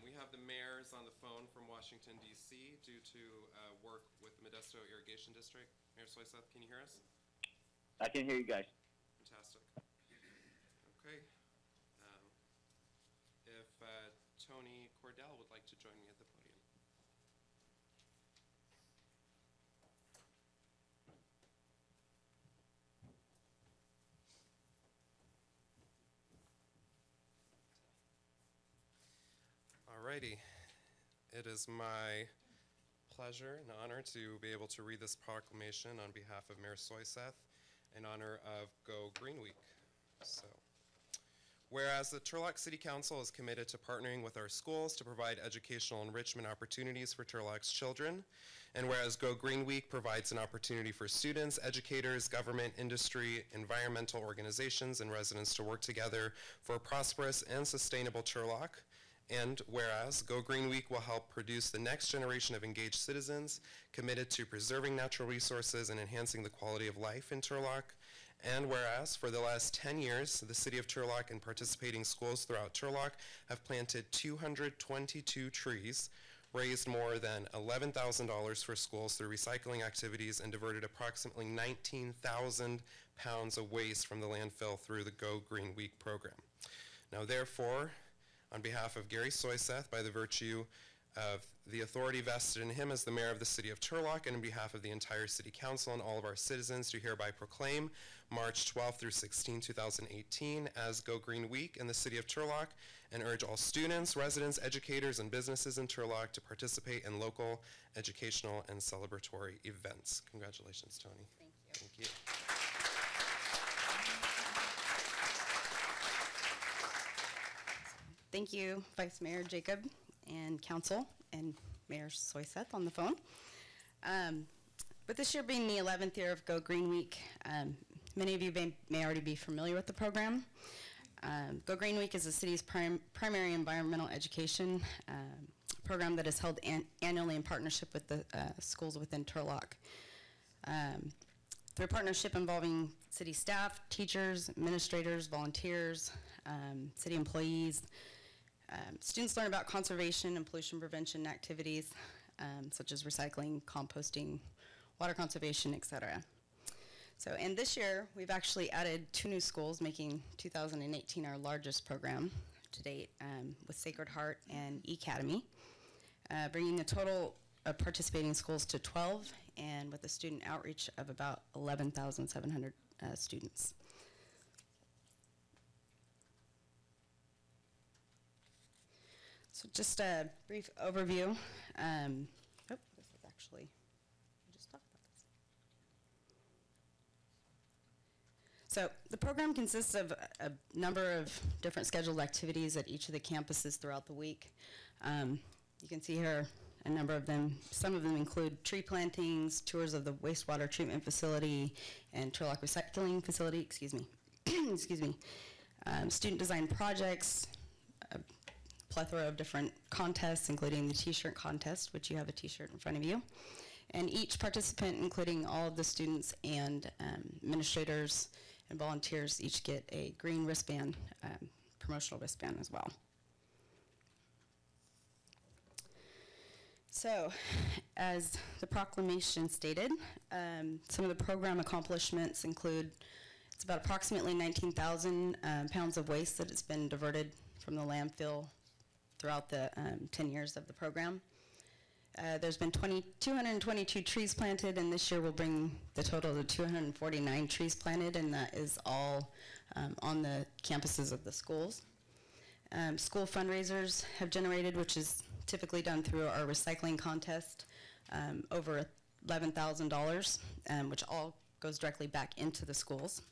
we have the mayors on the phone from Washington, D.C. due to work with the Modesto Irrigation District. Mayor Soyseth, can you hear us? I can hear you guys. Fantastic. Okay. If Tony Cordell would like to join me at the podium. Alrighty. It is my pleasure and honor to be able to read this proclamation on behalf of Mayor Soyseth in honor of Go Green Week. So, whereas the Turlock City Council is committed to partnering with our schools to provide educational enrichment opportunities for Turlock's children, and whereas Go Green Week provides an opportunity for students, educators, government, industry, environmental organizations, and residents to work together for a prosperous and sustainable Turlock, and whereas Go Green Week will help produce the next generation of engaged citizens committed to preserving natural resources and enhancing the quality of life in Turlock, and whereas for the last 10 years, the City of Turlock and participating schools throughout Turlock have planted 222 trees, raised more than $11,000 for schools through recycling activities, and diverted approximately 19,000 pounds of waste from the landfill through the Go Green Week program. Now therefore, on behalf of Gary Soyseth, by the virtue of the authority vested in him as the mayor of the city of Turlock, and on behalf of the entire city council and all of our citizens, do hereby proclaim March 12 through 16, 2018 as Go Green Week in the city of Turlock, and urge all students, residents, educators, and businesses in Turlock to participate in local educational and celebratory events. Congratulations, Tony. Thank you. Thank you. Thank you, Vice Mayor Jacob and Council and Mayor Soyseth on the phone. With this year being the 11th year of Go Green Week, many of you may already be familiar with the program. Go Green Week is the city's primary environmental education program that is held annually in partnership with the schools within Turlock. Through a partnership involving city staff, teachers, administrators, volunteers, city employees, students learn about conservation and pollution prevention activities, such as recycling, composting, water conservation, etc. So, and this year, we've actually added 2 new schools, making 2018 our largest program to date, with Sacred Heart and E-Academy, bringing the total of participating schools to 12, and with a student outreach of about 11,700 students. So just a brief overview. This is actually, I just talked about this. So the program consists of a number of different scheduled activities at each of the campuses throughout the week. You can see here a number of them. Some of them include tree plantings, tours of the wastewater treatment facility, and Turlock recycling facility, excuse me, excuse me. Student design projects, plethora of different contests, including the t-shirt contest, which you have a t-shirt in front of you. And each participant, including all of the students and administrators and volunteers, each get a green wristband, promotional wristband as well. So, as the proclamation stated, some of the program accomplishments include, it's about approximately 19,000 pounds of waste that has been diverted from the landfill throughout the 10 years of the program. There's been 222 trees planted, and this year will bring the total to 249 trees planted, and that is all on the campuses of the schools. School fundraisers have generated, which is typically done through our recycling contest, over $11,000, which all goes directly back into the schools.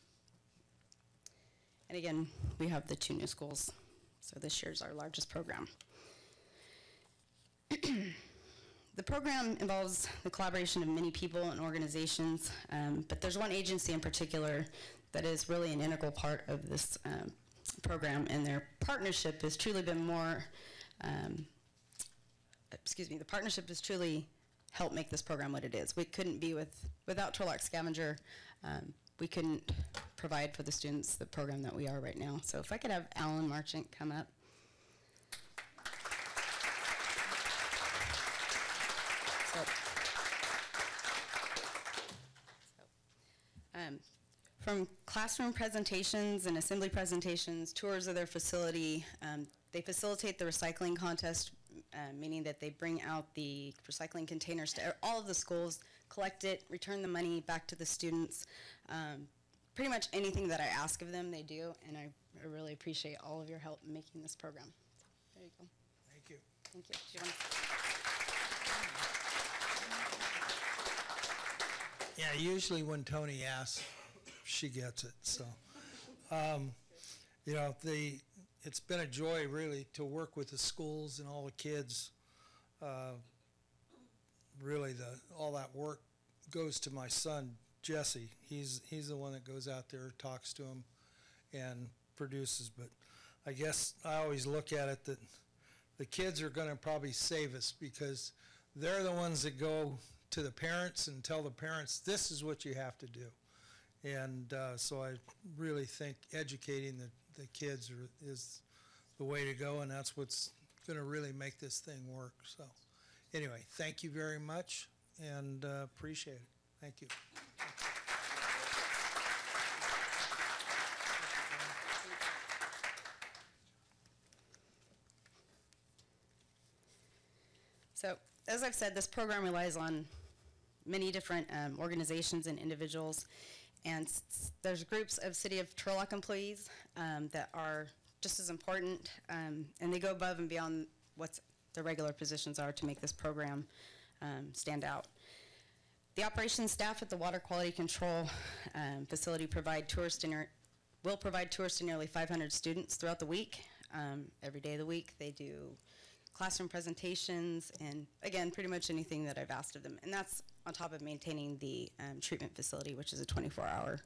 And again, we have the 2 new schools. So this year's our largest program. The program involves the collaboration of many people and organizations, but there's one agency in particular that is really an integral part of this program, and their partnership has truly been more, the partnership has truly helped make this program what it is. We couldn't be without Turlock Scavenger, we couldn't provide for the students the program that we are right now. So if I could have Alan Marchant come up. From classroom presentations and assembly presentations, tours of their facility, they facilitate the recycling contest, meaning that they bring out the recycling containers to all of the schools, collect it, return the money back to the students. Pretty much anything that I ask of them, they do, and I really appreciate all of your help in making this program. There you go. Thank you. Thank you. Do you want to- Yeah, usually when Tony asks, she gets it, so. You know, it's been a joy, really, to work with the schools and all the kids. Really, all that work goes to my son, Jesse. He's the one that goes out there, talks to him, and produces. But I guess I always look at it that the kids are going to probably save us, because they're the ones that go to the parents and tell the parents, this is what you have to do. And so I really think educating the kids is the way to go, and that's what's going to really make this thing work. So anyway, thank you very much, and appreciate it. Thank you. So, as I've said, this program relies on many different organizations and individuals, and there's groups of City of Turlock employees that are just as important, and they go above and beyond what the regular positions are to make this program stand out. The operations staff at the Water Quality Control facility will provide tours to nearly 500 students throughout the week. Every day of the week, they do classroom presentations, and again, pretty much anything that I've asked of them. And that's on top of maintaining the treatment facility, which is a 24-hour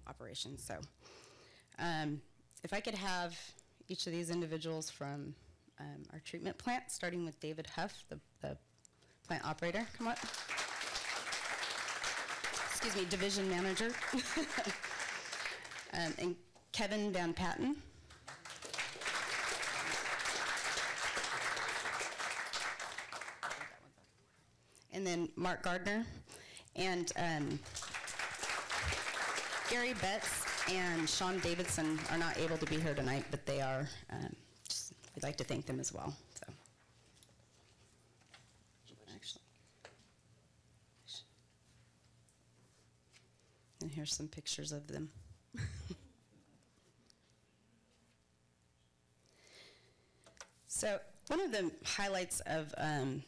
operation. So if I could have each of these individuals from our treatment plant, starting with David Huff, the plant operator, come up. Excuse me, division manager. And Kevin Van Patten. And then Mark Gardner, and Gary Betts and Sean Davidson are not able to be here tonight, but they are, we'd like to thank them as well. So, actually, and here's some pictures of them. So, one of the highlights of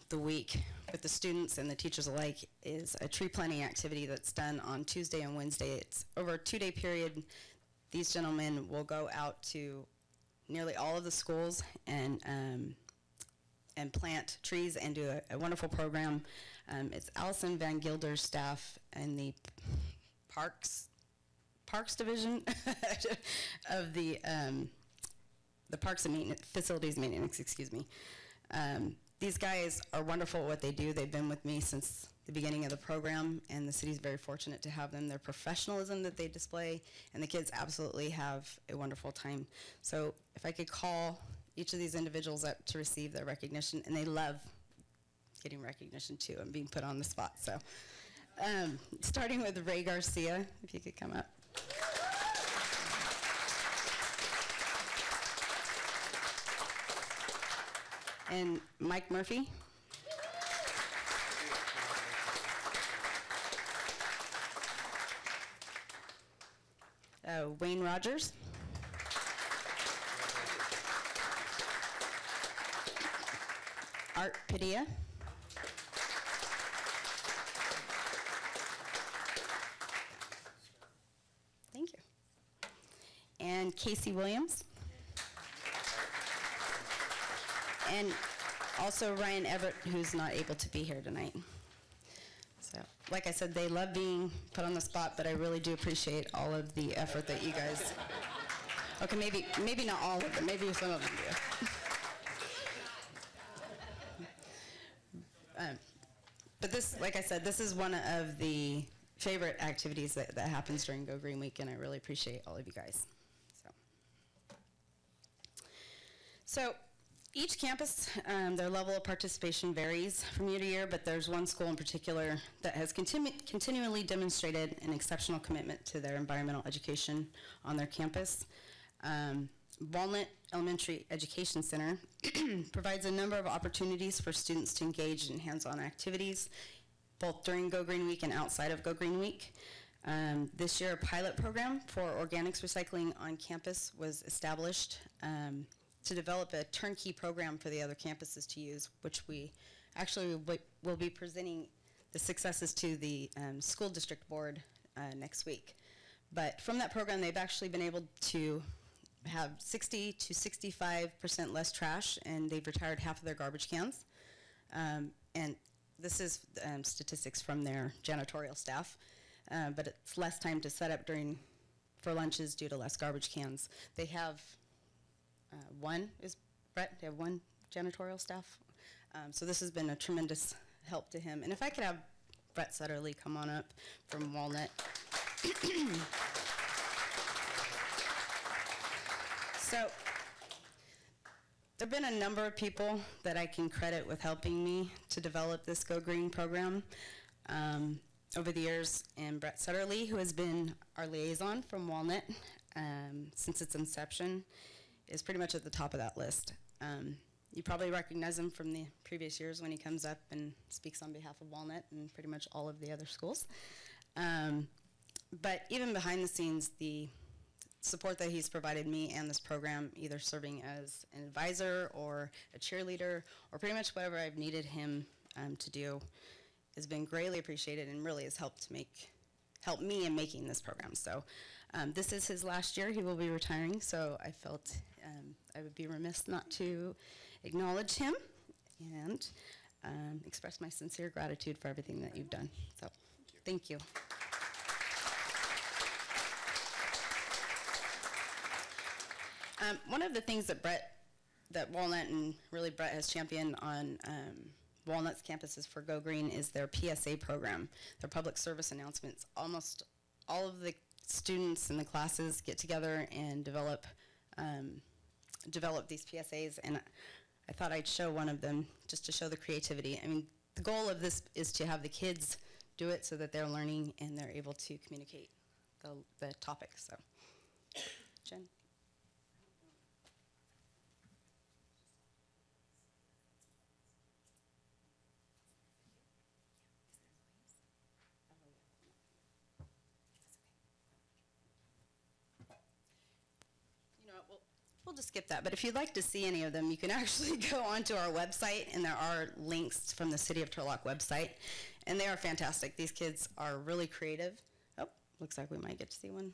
the week with the students and the teachers alike is a tree planting activity that's done on Tuesday and Wednesday. It's over a 2-day period. These gentlemen will go out to nearly all of the schools and plant trees and do a wonderful program. It's Allison Van Gilder's staff and the Parks Division of the Parks and Maintenance, Facilities Maintenance, excuse me. These guys are wonderful at what they do. They've been with me since the beginning of the program, and the city's very fortunate to have them. Their professionalism that they display, and the kids absolutely have a wonderful time. So if I could call each of these individuals up to receive their recognition, and they love getting recognition too and being put on the spot. So starting with Ray Garcia, if you could come up. And Mike Murphy. Wayne Rogers. Art Padilla. Thank you. And Casey Williams. And also Ryan Everett, who's not able to be here tonight. So, like I said, they love being put on the spot, but I really do appreciate all of the effort that you guys. Okay, maybe not all of them, maybe some of them do. But this, like I said, this is one of the favorite activities that happens during Go Green Week, and I really appreciate all of you guys. So Each campus, their level of participation varies from year to year, but there's one school in particular that has continually demonstrated an exceptional commitment to their environmental education on their campus. Walnut Elementary Education Center provides a number of opportunities for students to engage in hands-on activities, both during Go Green Week and outside of Go Green Week. This year, a pilot program for organics recycling on campus was established to develop a turnkey program for the other campuses to use, which we actually will be presenting the successes to the school district board next week. But from that program, they've actually been able to have 60 to 65% less trash, and they've retired half of their garbage cans. And this is statistics from their janitorial staff, but it's less time to set up for lunches due to less garbage cans. They have Brett, they have one janitorial staff. So this has been a tremendous help to him. And if I could have Brett Sutterly come on up from Walnut. So there have been a number of people that I can credit with helping me to develop this Go Green program over the years, and Brett Sutterly, who has been our liaison from Walnut since its inception, is pretty much at the top of that list. You probably recognize him from the previous years when he comes up and speaks on behalf of Walnut and pretty much all of the other schools. But even behind the scenes, the support that he's provided me and this program, either serving as an advisor or a cheerleader or pretty much whatever I've needed him to do, has been greatly appreciated and really has helped me in making this program. So this is his last year. He will be retiring, so I felt I would be remiss not to acknowledge him and express my sincere gratitude for everything that you've done. So thank you. One of the things that Walnut and really Brett has championed on Walnut's campuses for Go Green is their PSA program, their public service announcements. Almost all of the students in the classes get together and develop these PSAs, and I thought I'd show one of them just to show the creativity. I mean, the goal of this is to have the kids do it so that they're learning and they're able to communicate the topic. So, Jen. We'll just skip that, but if you'd like to see any of them, you can actually go onto our website, and there are links from the City of Turlock website, and they are fantastic. These kids are really creative. Oh, looks like we might get to see one.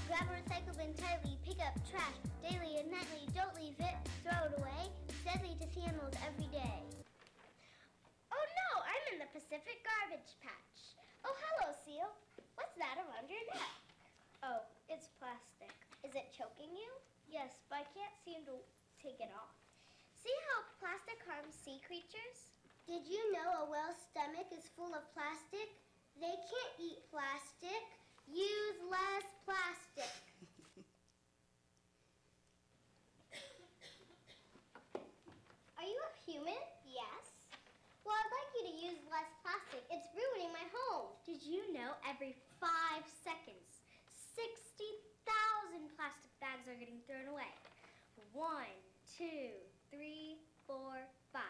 Grab a recycle bin tightly, pick up trash daily and nightly. Don't leave it, throw it away. It's deadly to see animals every day. Oh no, I'm in the Pacific garbage patch. Oh, hello, seal. What's that around your neck? Oh, it's plastic. Is it choking you? Yes, but I can't seem to take it off. See how plastic harms sea creatures? Did you know a whale's stomach is full of plastic? They can't eat plastic. Use less plastic. Are you a human? Yes. Well, I'd like you to use less plastic. It's ruining my home. Did you know every 5 seconds, 60,000 plastic bags are getting thrown away? 1, 2, 3, 4, 5.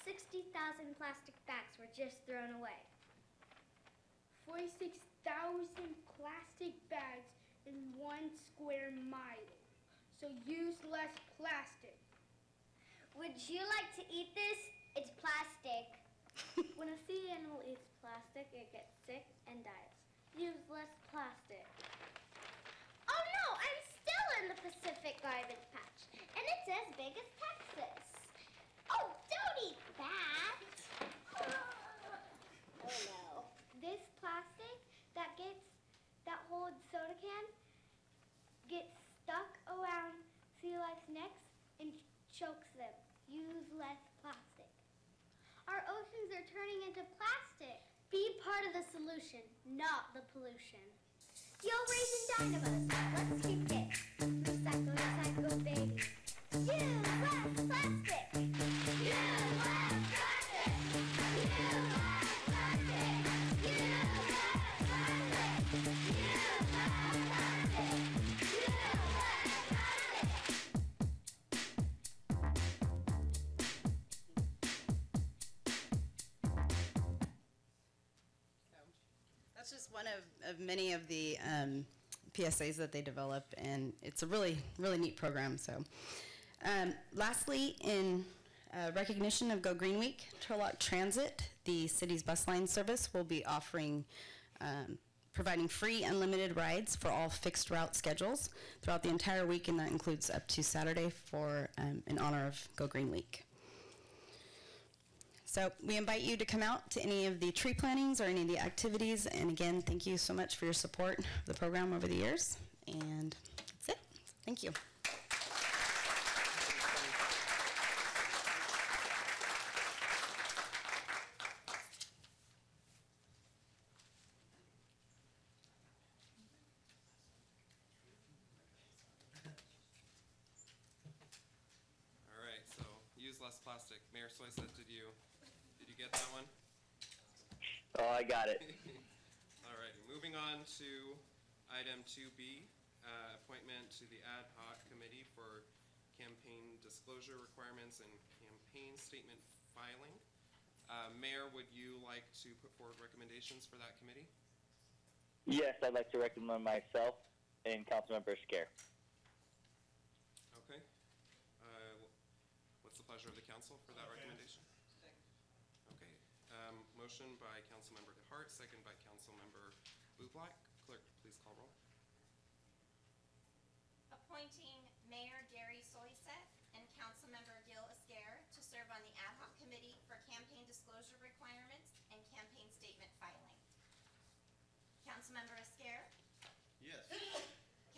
60,000 plastic bags were just thrown away. 46,000 plastic bags in 1 square mile. So use less plastic. Would you like to eat this? It's plastic. When a sea animal eats plastic, it gets sick and dies. Use less plastic. Oh no, I'm still in the Pacific garbage patch. And it says big as Texas. Oh, don't eat that. Oh no. This plastic that holds soda can gets stuck around sea life's necks and chokes them. Use less plastic. Our oceans are turning into plastic. Be part of the solution, not the pollution. Yo, Raisin Dynamos, let's kick it. Recycle, recycle, baby. Use less plastic. Use less plastic. Use less plastic. Use less plastic. Use less plastic. Use less plastic. That's just one of many of the PSAs that they develop, and it's a really, really neat program. So, lastly, in recognition of Go Green Week, Turlock Transit, the city's bus line service, will be offering, providing free unlimited rides for all fixed route schedules throughout the entire week, and that includes up to Saturday for in honor of Go Green Week. So we invite you to come out to any of the tree plantings or any of the activities. And again, thank you so much for your support of the program over the years. And that's it. Thank you. All right, so use less plastic. Mayor Soyset, did you get that one? Oh, I got it. All righty, moving on to item 2B, appointment to the ad hoc committee for campaign disclosure requirements and campaign statement filing. Mayor, would you like to put forward recommendations for that committee? Yes, I'd like to recommend myself and Councilmember Scare. Okay. What's the pleasure of the council for that recommendation? Okay. Motion by Councilmember DeHart, second by Councilmember Bublak. Clerk, please call roll. Appointing Mayor Gary Soyset and Councilmember Gil Esquer to serve on the ad hoc committee for campaign disclosure requirements and campaign statement filing. Councilmember Esquer? Yes.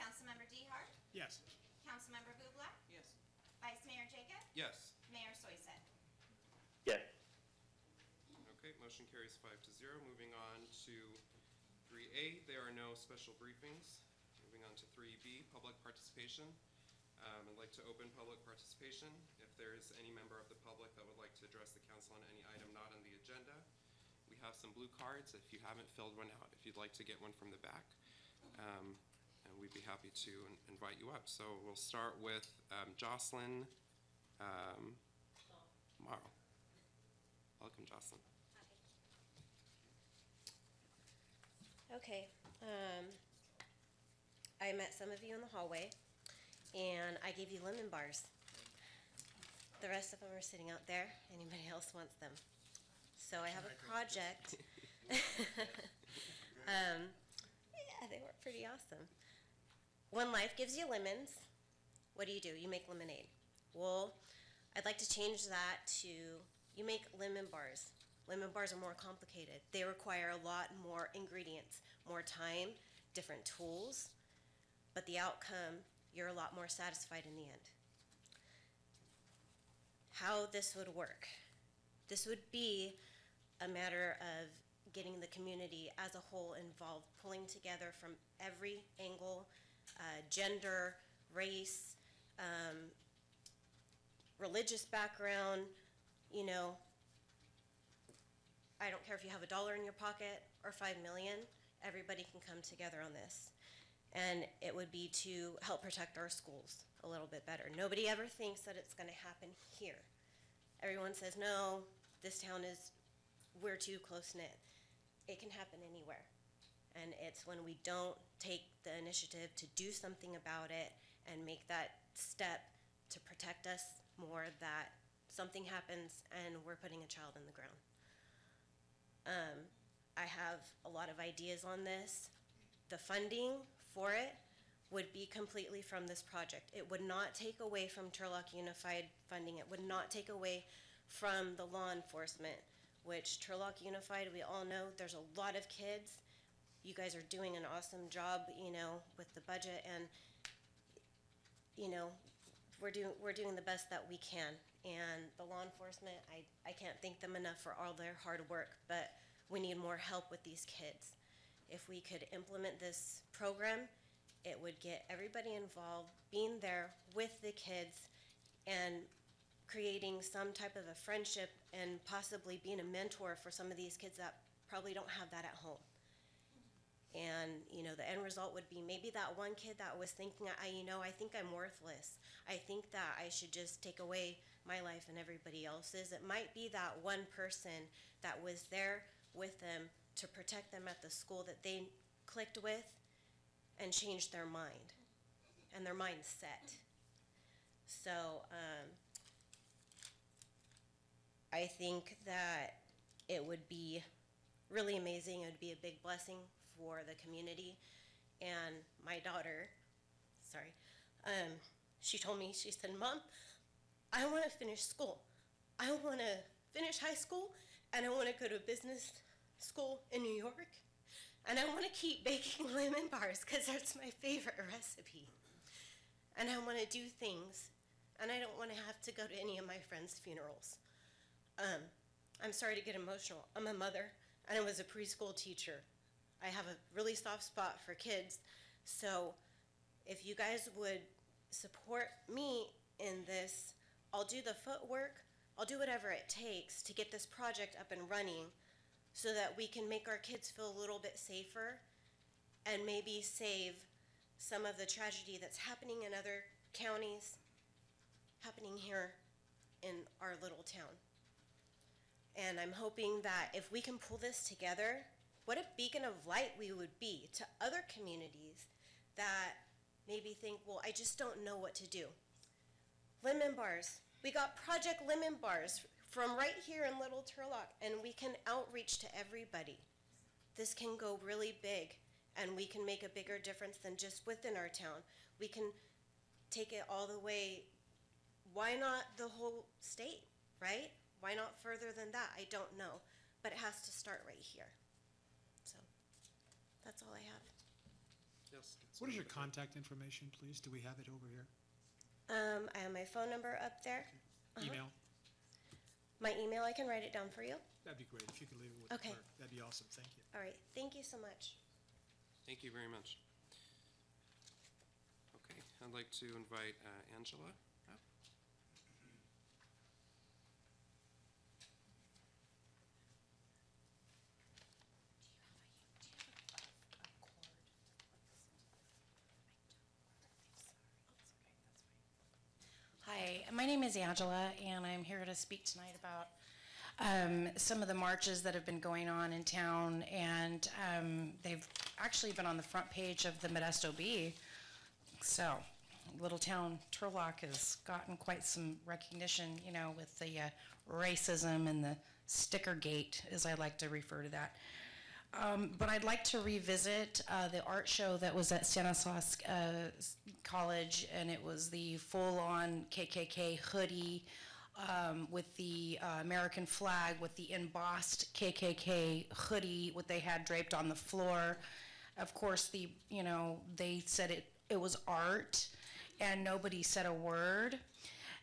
Councilmember DeHart? Yes. Councilmember Bublak? Yes. Vice Mayor Jacob? Yes. Mayor Soyset? Yes. Okay, motion carries 5-0. Moving on to 3A, there are no special briefings. Moving on to 3B, public participation. I'd like to open public participation. If there is any member of the public that would like to address the council on any item not on the agenda, we have some blue cards if you haven't filled one out, if you'd like to get one from the back. And we'd be happy to invite you up. So we'll start with Jocelyn Morrow. Welcome, Jocelyn. Okay, I met some of you in the hallway, and I gave you lemon bars. The rest of them are sitting out there. Anybody else wants them? So I have a project. Yeah, they were pretty awesome. When life gives you lemons, what do? You make lemonade. Well, I'd like to change that to you make lemon bars. Lemon bars are more complicated. They require a lot more ingredients, more time, different tools, but the outcome, you're a lot more satisfied in the end. How this would work. This would be a matter of getting the community as a whole involved, pulling together from every angle, gender, race, religious background, you know, I don't care if you have $1 in your pocket or 5 million, everybody can come together on this. And it would be to help protect our schools a little bit better. Nobody ever thinks that it's gonna happen here. Everyone says, no, this town we're too close-knit. It can happen anywhere. And it's when we don't take the initiative to do something about it and make that step to protect us more that something happens and we're putting a child in the ground. I have a lot of ideas on this. The funding for it would be completely from this project. It would not take away from Turlock Unified funding. It would not take away from the law enforcement, which Turlock Unified, we all know there's a lot of kids. You guys are doing an awesome job, you know, with the budget, and you know, we're doing the best that we can. And the law enforcement, I can't thank them enough for all their hard work, but we need more help with these kids. If we could implement this program, it would get everybody involved, being there with the kids and creating some type of a friendship and possibly being a mentor for some of these kids that probably don't have that at home. And, you know, the end result would be maybe that one kid that was thinking, I think I'm worthless. I think that I should just take away my life and everybody else's. It might be that one person that was there with them to protect them at the school that they clicked with and changed their mind and their mindset. So I think that it would be really amazing. It would be a big blessing for the community. And my daughter, she told me, she said, Mom, I want to finish school. I want to finish high school, and I want to go to business school in New York, and I want to keep baking lemon bars because that's my favorite recipe. And I want to do things, and I don't want to have to go to any of my friends' funerals. I'm sorry to get emotional. I'm a mother, and I was a preschool teacher. I have a really soft spot for kids, so if you guys would support me in this, I'll do the footwork, I'll do whatever it takes to get this project up and running so that we can make our kids feel a little bit safer and maybe save some of the tragedy that's happening in other counties, happening here in our little town. And I'm hoping that if we can pull this together, what a beacon of light we would be to other communities that maybe think, well, I just don't know what to do. Lemon bars. We got Project Lemon Bars from right here in Little Turlock, and we can outreach to everybody. This can go really big, and we can make a bigger difference than just within our town. We can take it all the way, why not the whole state, right? Why not further than that? I don't know, but it has to start right here. So that's all I have. Yes. What is your contact information, please? Do we have it over here? I have my phone number up there. Email? My email, I can write it down for you. That'd be great. If you could leave it with the Okay. clerk, that'd be awesome. Thank you. All right, thank you so much. Thank you very much. Okay, I'd like to invite Angela up. Hi, my name is Angela, and I'm here to speak tonight about some of the marches that have been going on in town, and they've actually been on the front page of the Modesto Bee. So, little town Turlock has gotten quite some recognition, you know, with the racism and the sticker gate, as I like to refer to that. But I'd like to revisit the art show that was at Stanislaus College, and it was the full-on KKK hoodie with the American flag, with the embossed KKK hoodie, what they had draped on the floor. Of course, they said it was art, and nobody said a word.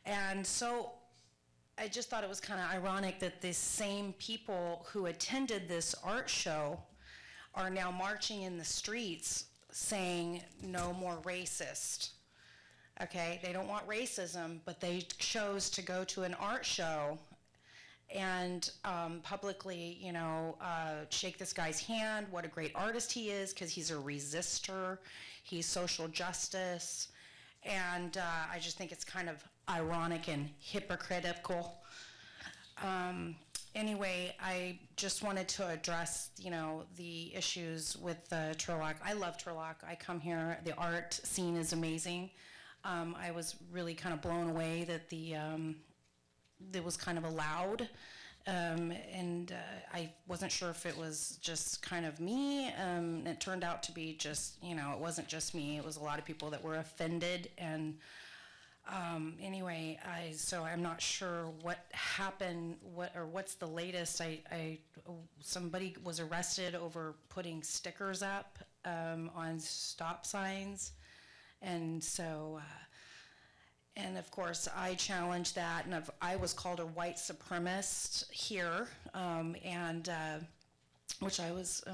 And so I just thought it was kind of ironic that the same people who attended this art show are now marching in the streets saying no more racist. Okay, they don't want racism, but they chose to go to an art show and publicly, shake this guy's hand, what a great artist he is, because he's a resistor, he's social justice, and I just think it's kind of ironic and hypocritical. Anyway, I just wanted to address, the issues with Turlock. I love Turlock. I come here. The art scene is amazing. I was really kind of blown away that it was kind of allowed And I wasn't sure if it was just kind of me. It turned out to be just, it wasn't just me. It was a lot of people that were offended. And anyway, so I'm not sure what happened, what's the latest. Somebody was arrested over putting stickers up on stop signs. And so, and of course, I challenged that, and I was called a white supremacist here, which I was,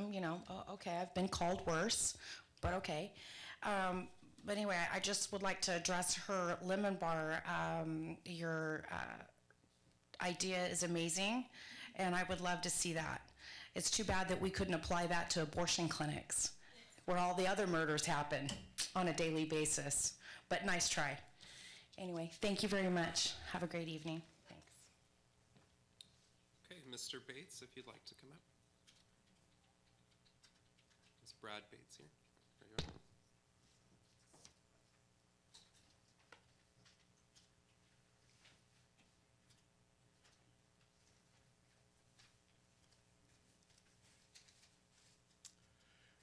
okay, I've been called worse, but okay. But anyway, I just would like to address her lemon bar. Your idea is amazing, and I would love to see that. It's too bad that we couldn't apply that to abortion clinics, where all the other murders happen on a daily basis. But nice try. Anyway, thank you very much. Have a great evening. Thanks. Okay, Mr. Bates, if you'd like to come up. Is Brad Bates here? There you are.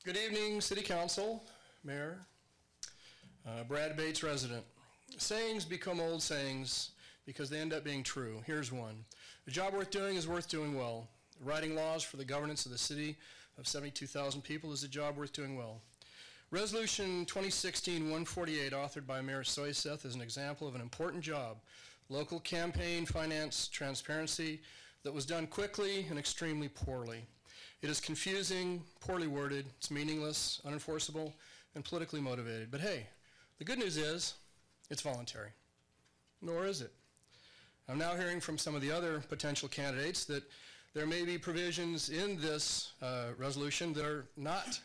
Good evening, City Council, Mayor, Brad Bates, resident. Sayings become old sayings because they end up being true. Here's one. A job worth doing is worth doing well. Writing laws for the governance of the city of 72,000 people is a job worth doing well. Resolution 2016-148, authored by Mayor Soyseth, is an example of an important job, local campaign finance transparency, that was done quickly and extremely poorly. It is confusing, poorly worded, it's meaningless, unenforceable, and politically motivated. But hey, the good news is, it's voluntary. Nor is it. I'm now hearing from some of the other potential candidates that there may be provisions in this resolution that are not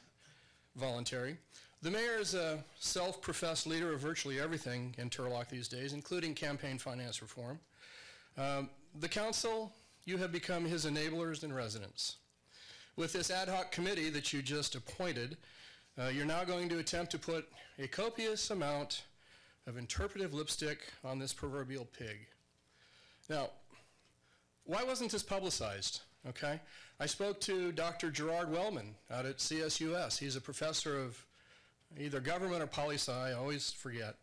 voluntary. The mayor is a self-professed leader of virtually everything in Turlock these days, including campaign finance reform. The council, you have become his enablers and residents. With this ad hoc committee that you just appointed, you're now going to attempt to put a copious amount of interpretive lipstick on this proverbial pig. Now, why wasn't this publicized, okay? I spoke to Dr. Gerard Wellman out at CSUS. He's a professor of either government or poli-sci, I always forget.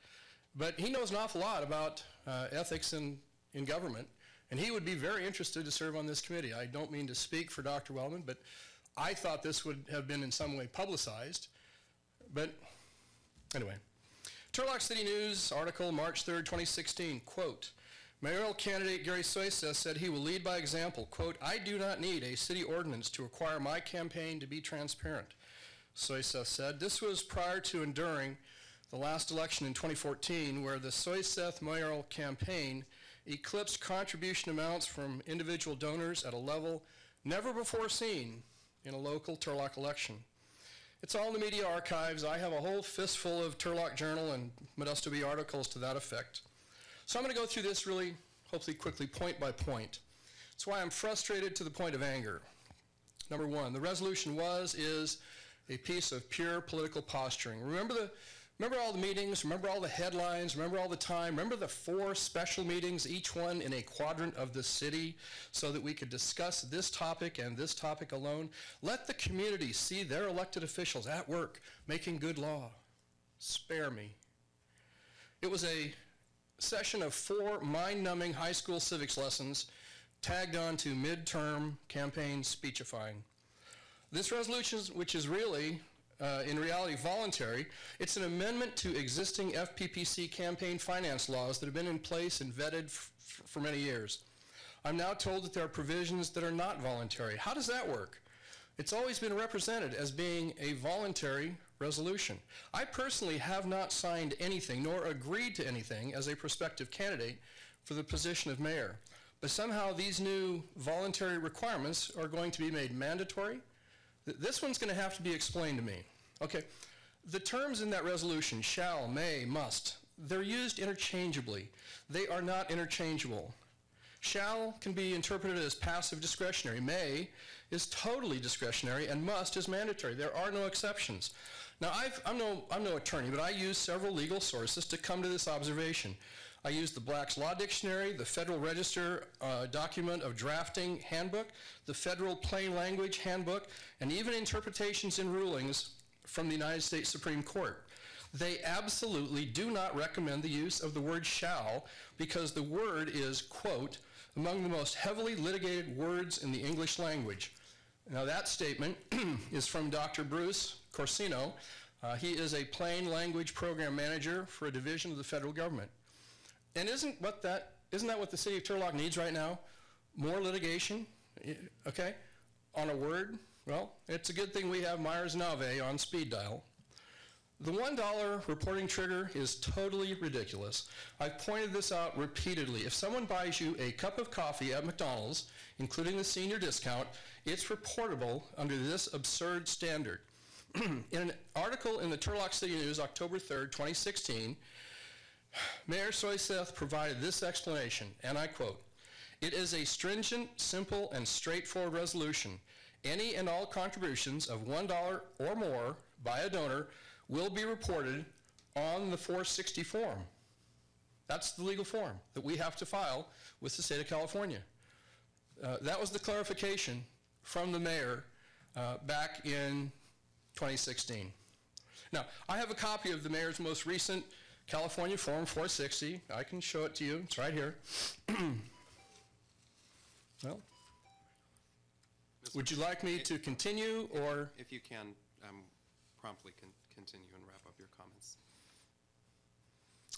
But he knows an awful lot about ethics in government, and he would be very interested to serve on this committee. I don't mean to speak for Dr. Wellman, but I thought this would have been in some way publicized. But anyway. Turlock City News article, March 3rd, 2016, quote, mayoral candidate Gary Soyseth said he will lead by example. Quote, I do not need a city ordinance to require my campaign to be transparent, Soyseth said. This was prior to and during the last election in 2014, where the Soyseth mayoral campaign eclipsed contribution amounts from individual donors at a level never before seen in a local Turlock election. It's all in the media archives. I have a whole fistful of Turlock Journal and Modesto Bee articles to that effect. So I'm going to go through this really, hopefully quickly, point by point. That's why I'm frustrated to the point of anger. Number one, the resolution is a piece of pure political posturing. Remember all the meetings, remember all the headlines, remember all the time, remember the 4 special meetings, each one in a quadrant of the city, so that we could discuss this topic and this topic alone. Let the community see their elected officials at work making good law. Spare me. It was a session of 4 mind-numbing high school civics lessons tagged on to midterm campaign speechifying. This resolution, which is really in reality voluntary, it's an amendment to existing FPPC campaign finance laws that have been in place and vetted for many years. I'm now told that there are provisions that are not voluntary. How does that work? It's always been represented as being a voluntary resolution. I personally have not signed anything nor agreed to anything as a prospective candidate for the position of mayor. But somehow these new voluntary requirements are going to be made mandatory. This one's going to have to be explained to me. Okay, the terms in that resolution, shall, may, must, they're used interchangeably. They are not interchangeable. Shall can be interpreted as passive discretionary. May is totally discretionary, and must is mandatory. There are no exceptions. Now, I'm no attorney, but I use several legal sources to come to this observation. I used the Black's Law Dictionary, the Federal Register document of drafting handbook, the Federal Plain Language Handbook, and even interpretations and rulings from the United States Supreme Court. They absolutely do not recommend the use of the word shall because the word is, quote, among the most heavily litigated words in the English language. Now that statement is from Dr. Bruce Corsino. He is a plain language program manager for a division of the federal government. And isn't that what the city of Turlock needs right now? More litigation, okay, on a word? Well, it's a good thing we have Myers Nave on speed dial. The $1 reporting trigger is totally ridiculous. I've pointed this out repeatedly. If someone buys you a cup of coffee at McDonald's, including the senior discount, it's reportable under this absurd standard. In an article in the Turlock City News, October 3rd, 2016, Mayor Soyseth provided this explanation, and I quote, "It is a stringent, simple, and straightforward resolution. Any and all contributions of $1 or more by a donor will be reported on the 460 form." That's the legal form that we have to file with the state of California. That was the clarification from the mayor back in 2016. Now, I have a copy of the mayor's most recent California Form 460. I can show it to you. It's right here. Well, would you like me to continue, or? If you can, promptly continue and wrap up your comments.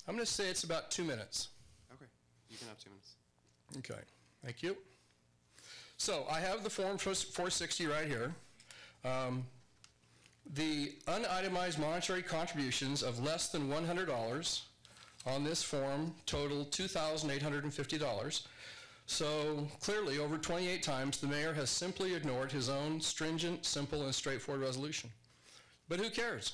I'm going to say it's about 2 minutes. Okay, you can have 2 minutes. Okay, thank you. So I have the Form 460 right here. The unitemized monetary contributions of less than $100 on this form total $2,850. So clearly, over 28 times, the mayor has simply ignored his own stringent, simple, and straightforward resolution. But who cares?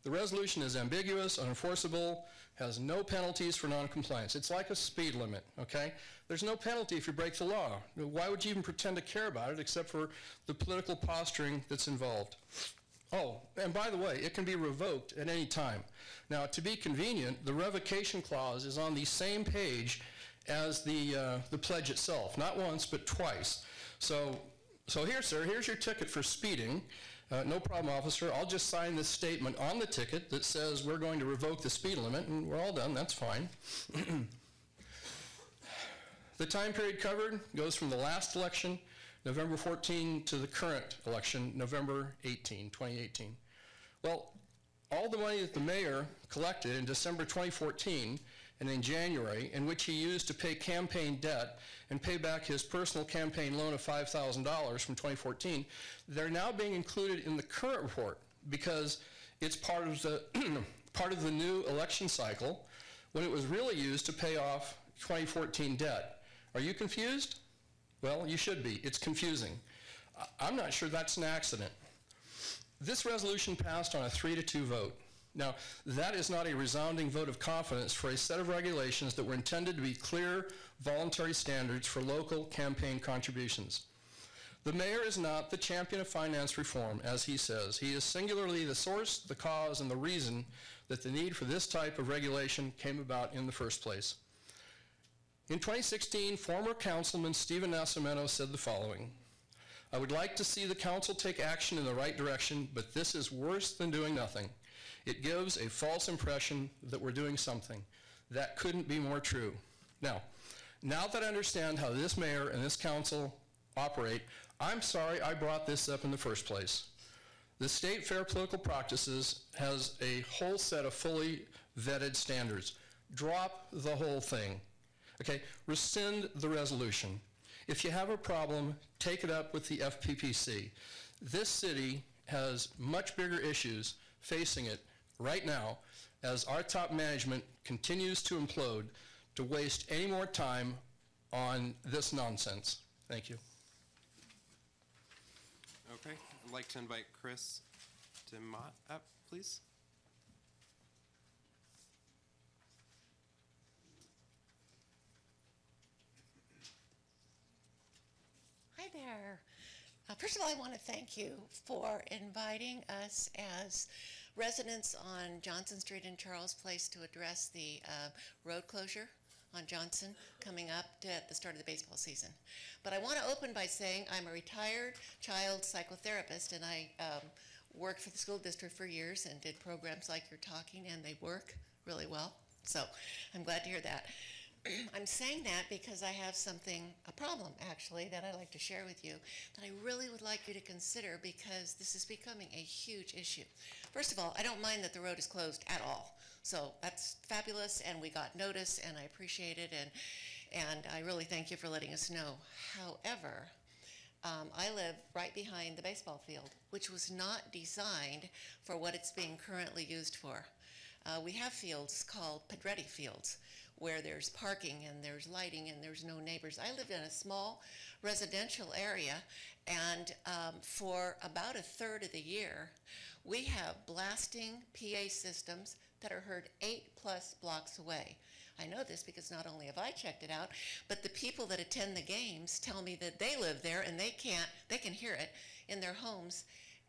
The resolution is ambiguous, unenforceable, has no penalties for noncompliance. It's like a speed limit, okay? There's no penalty if you break the law. Why would you even pretend to care about it except for the political posturing that's involved? Oh, and by the way, it can be revoked at any time. Now, to be convenient, the revocation clause is on the same page as the pledge itself, not once, but twice. So here, sir, here's your ticket for speeding. No problem, officer. I'll just sign this statement on the ticket that says we're going to revoke the speed limit, and we're all done. That's fine. The time period covered goes from the last election, November 14, to the current election, November 18, 2018. Well, all the money that the mayor collected in December 2014 and in January, in which he used to pay campaign debt and pay back his personal campaign loan of $5,000 from 2014, they're now being included in the current report because it's part of the part of the new election cycle when it was really used to pay off 2014 debt. Are you confused? Well, you should be. It's confusing. I'm not sure that's an accident. This resolution passed on a 3-2 vote. Now, that is not a resounding vote of confidence for a set of regulations that were intended to be clear, voluntary standards for local campaign contributions. The mayor is not the champion of finance reform, as he says. He is singularly the source, the cause, and the reason that the need for this type of regulation came about in the first place. In 2016, former Councilman Stephen Nascimento said the following: "I would like to see the council take action in the right direction, but this is worse than doing nothing. It gives a false impression that we're doing something." That couldn't be more true. Now that I understand how this mayor and this council operate, I'm sorry I brought this up in the first place. The State Fair Political Practices has a whole set of fully vetted standards. Drop the whole thing. Okay, rescind the resolution. If you have a problem, take it up with the FPPC. This city has much bigger issues facing it right now as our top management continues to implode to waste any more time on this nonsense. Thank you. Okay, I'd like to invite Chris DeMott up, please. Hi there. First of all, I want to thank you for inviting us as residents on Johnson Street and Charles Place to address the road closure on Johnson coming up at the start of the baseball season. But I want to open by saying I'm a retired child psychotherapist, and I worked for the school district for years and did programs like you're talking, and they work really well. So I'm glad to hear that. I'm saying that because I have a problem actually, that I'd like to share with you that I really would like you to consider, because this is becoming a huge issue. First of all, I don't mind that the road is closed at all. So that's fabulous, and we got notice, and I appreciate it, and I really thank you for letting us know. However, I live right behind the baseball field, which was not designed for what it's being currently used for. We have fields called Pedretti fields, where there's parking and there's lighting and there's no neighbors. I live in a small residential area, and for about a third of the year, we have blasting PA systems that are heard 8+ blocks away. I know this because not only have I checked it out, but the people that attend the games tell me that they live there and they can hear it in their homes,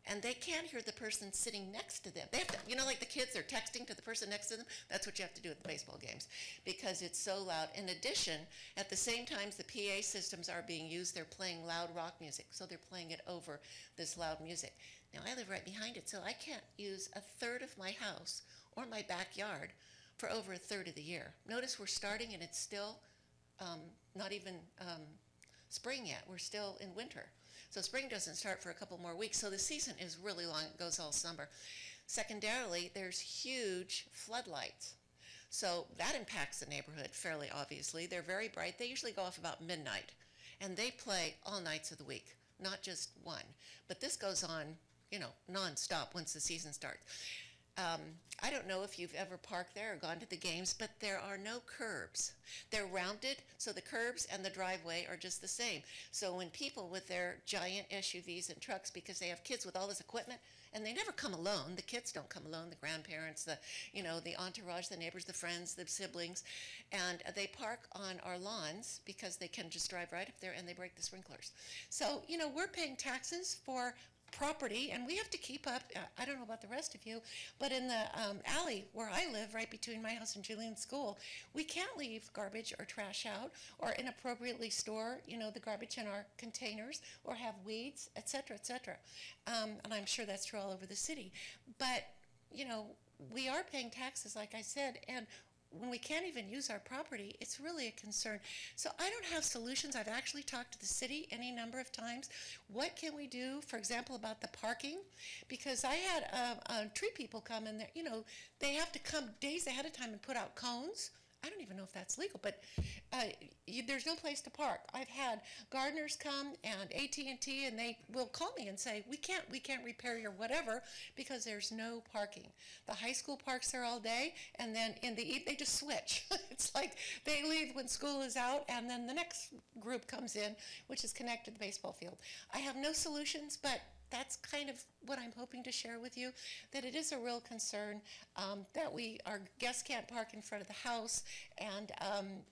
and they can't hear the person sitting next to them. They have to, you know, like the kids, they're texting to the person next to them. That's what you have to do at the baseball games because it's so loud. In addition, at the same time the PA systems are being used, they're playing loud rock music, so they're playing it over this loud music. Now, I live right behind it, so I can't use a third of my house or my backyard for over a third of the year. Notice we're starting and it's still not even spring yet. We're still in winter. So spring doesn't start for a couple more weeks. So the season is really long. It goes all summer. Secondarily, there's huge floodlights. So that impacts the neighborhood fairly obviously. They're very bright. They usually go off about midnight. And they play all nights of the week, not just one. But this goes on, you know, nonstop once the season starts. I don't know if you've ever parked there or gone to the games, but there are no curbs. They're rounded, so the curbs and the driveway are just the same. So when people with their giant SUVs and trucks, because they have kids with all this equipment, and they never come alone, the kids don't come alone, the grandparents, the entourage, the neighbors, the friends, the siblings, and they park on our lawns because they can just drive right up there and they break the sprinklers. So, you know, we're paying taxes for property, and we have to keep up. I don't know about the rest of you, but in the alley where I live, right between my house and Julian's school, we can't leave garbage or trash out or inappropriately store, you know, the garbage in our containers or have weeds, et cetera, et cetera. And I'm sure that's true all over the city. But, you know, we are paying taxes, like I said, and when we can't even use our property, it's really a concern. So I don't have solutions. I've actually talked to the city any number of times. What can we do, for example, about the parking? Because I had tree people come in there, you know, they have to come days ahead of time and put out cones. I don't even know if that's legal, but there's no place to park. I've had gardeners come and AT&T, and they will call me and say, we can't repair your whatever because there's no parking. The high school parks there all day, and then in the evening they just switch. It's like they leave when school is out, and then the next group comes in, which is connected to the baseball field. I have no solutions, but that's kind of what I'm hoping to share with you, that it is a real concern that our guests can't park in front of the house, and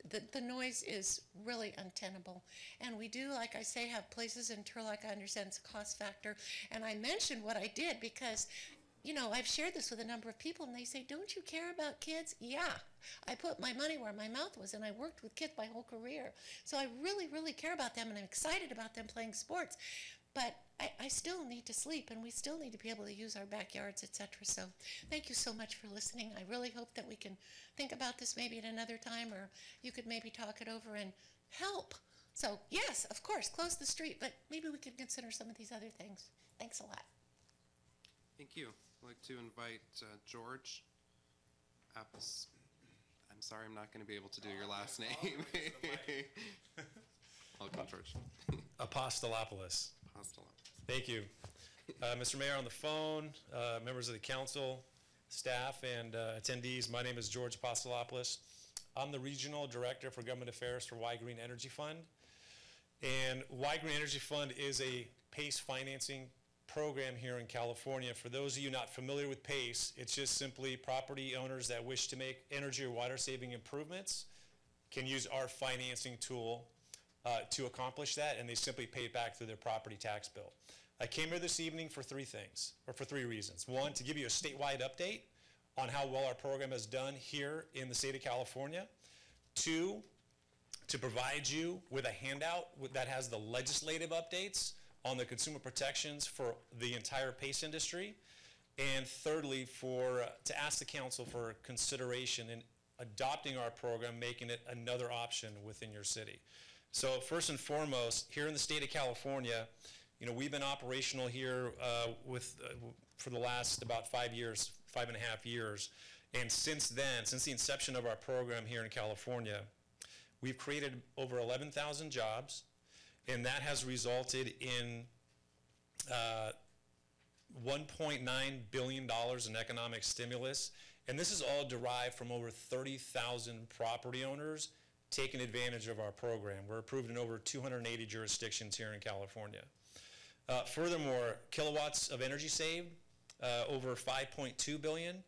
the noise is really untenable. And we do, like I say, have places in Turlock. I understand it's a cost factor, and I mentioned what I did because, you know, I've shared this with a number of people, and they say, don't you care about kids? Yeah, I put my money where my mouth was, and I worked with kids my whole career. So I really, really care about them, and I'm excited about them playing sports. But I still need to sleep, and we still need to be able to use our backyards, et cetera. So thank you so much for listening. I really hope that we can think about this maybe at another time, or you could maybe talk it over and help. So yes, of course, close the street, but maybe we could consider some of these other things. Thanks a lot. Thank you. I'd like to invite George Apis. I'm sorry, I'm not going to be able to do your last name. Welcome, George. Apostolopoulos. Thank you. Mr. Mayor, on the phone, members of the council, staff, and attendees, my name is George Apostolopoulos. I'm the Regional Director for Government Affairs for Y Green Energy Fund. And Y Green Energy Fund is a PACE financing program here in California. For those of you not familiar with PACE, it's just simply property owners that wish to make energy or water saving improvements can use our financing tool to accomplish that, and they simply pay it back through their property tax bill. I came here this evening for three things, or for three reasons. One, to give you a statewide update on how well our program has done here in the state of California. Two, to provide you with a handout that has the legislative updates on the consumer protections for the entire PACE industry. And thirdly, to ask the council for consideration in adopting our program, making it another option within your city. So first and foremost, here in the state of California, we've been operational here for the last about 5 years, 5.5 years. And since then, since the inception of our program here in California, we've created over 11,000 jobs, and that has resulted in $1.9 billion in economic stimulus. And this is all derived from over 30,000 property owners taking advantage of our program. We're approved in over 280 jurisdictions here in California. Furthermore, kilowatts of energy saved, over 5.2 billion,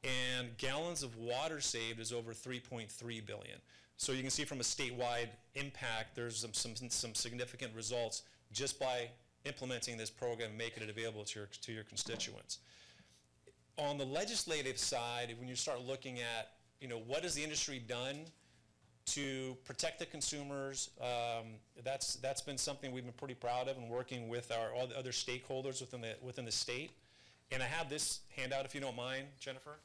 and gallons of water saved is over 3.3 billion. So you can see from a statewide impact, there's some significant results just by implementing this program and making it available to your constituents. On the legislative side, when you start looking at, what has the industry done to protect the consumers, that's been something we've been pretty proud of and working with all the other stakeholders within the state. And I have this handout, if you don't mind, Jennifer.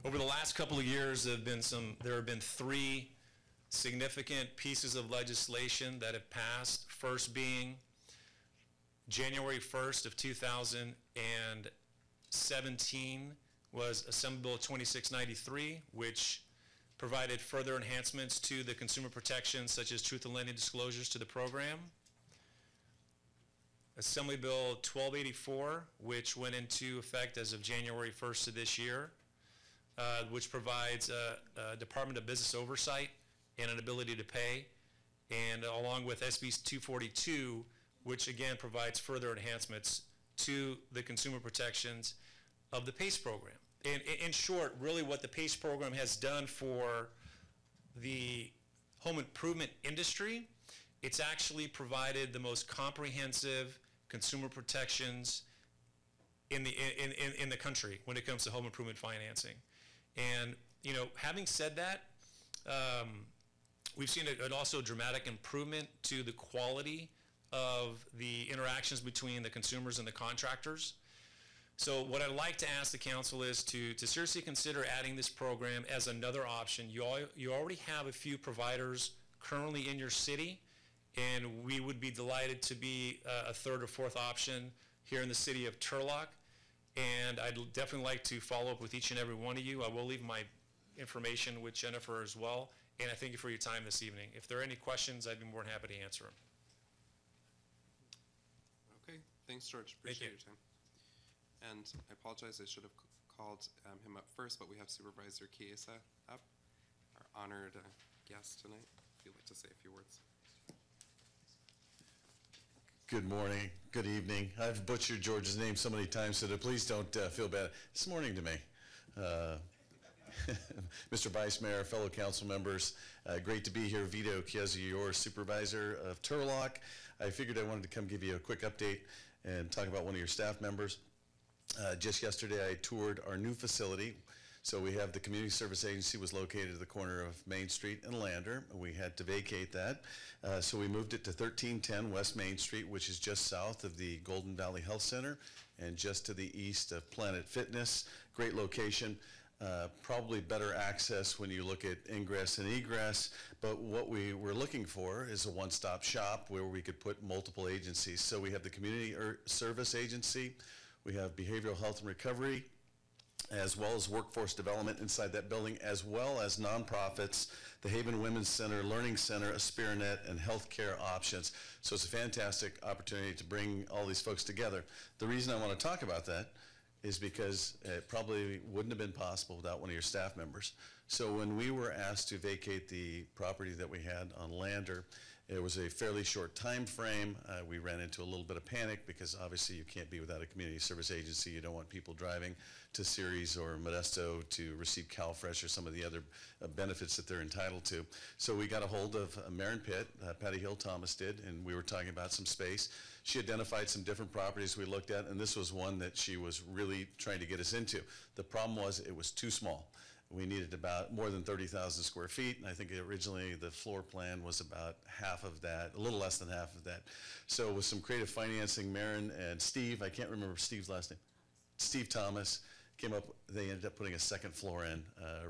Over the last couple of years, there have been three significant pieces of legislation that have passed. First being January 1st of 2017 was Assembly Bill 2693, which provided further enhancements to the consumer protections such as truth in lending disclosures to the program. Assembly Bill 1284, which went into effect as of January 1st of this year, which provides a Department of Business Oversight and an ability to pay, and along with SB 242, which again provides further enhancements to the consumer protections of the PACE program. And in short, really what the PACE program has done for the home improvement industry, it's actually provided the most comprehensive consumer protections in the country when it comes to home improvement financing. And having said that, we've seen an also dramatic improvement to the quality of the interactions between the consumers and the contractors. So what I'd like to ask the council is to seriously consider adding this program as another option. You already have a few providers currently in your city, and we would be delighted to be a third or fourth option here in the city of Turlock. And I'd definitely like to follow up with each and every one of you. I will leave my information with Jennifer as well. And I thank you for your time this evening. If there are any questions, I'd be more than happy to answer them. Okay, thanks, George. Appreciate your time. And I apologize, I should have called him up first, but we have Supervisor Chiesa up, our honored guest tonight, if you'd like to say a few words. Good morning, good evening. I've butchered George's name so many times, so please don't feel bad. This morning to me. Mr. Vice Mayor, fellow council members, great to be here. Vito Chiesa, your supervisor of Turlock. I figured I wanted to come give you a quick update and talk about one of your staff members. Just yesterday, I toured our new facility. So we have the community service agency was located at the corner of Main Street and Lander. We had to vacate that. So we moved it to 1310 West Main Street, which is just south of the Golden Valley Health Center and just to the east of Planet Fitness. Great location. Probably better access when you look at ingress and egress, but what we were looking for is a one-stop shop where we could put multiple agencies. So we have the community service agency, we have behavioral health and recovery, as well as workforce development inside that building, as well as nonprofits, the Haven Women's Center, Learning Center, Aspiranet, and healthcare options. So it's a fantastic opportunity to bring all these folks together. The reason I want to talk about that is because it probably wouldn't have been possible without one of your staff members. So when we were asked to vacate the property that we had on Lander, It was a fairly short time frame. We ran into a little bit of panic because obviously you can't be without a community service agency. You don't want people driving to Ceres or Modesto to receive CalFresh or some of the other benefits that they're entitled to. So we got a hold of Marin Pitt, Patty Hill Thomas did, and we were talking about some space. She identified some different properties we looked at, and this was one that she was really trying to get us into. The problem was it was too small. We needed about more than 30,000 square feet, and I think originally the floor plan was about half of that, a little less than half of that. So with some creative financing, Marin and Steve, I can't remember Steve's last name, Steve Thomas, came up, they ended up putting a second floor in,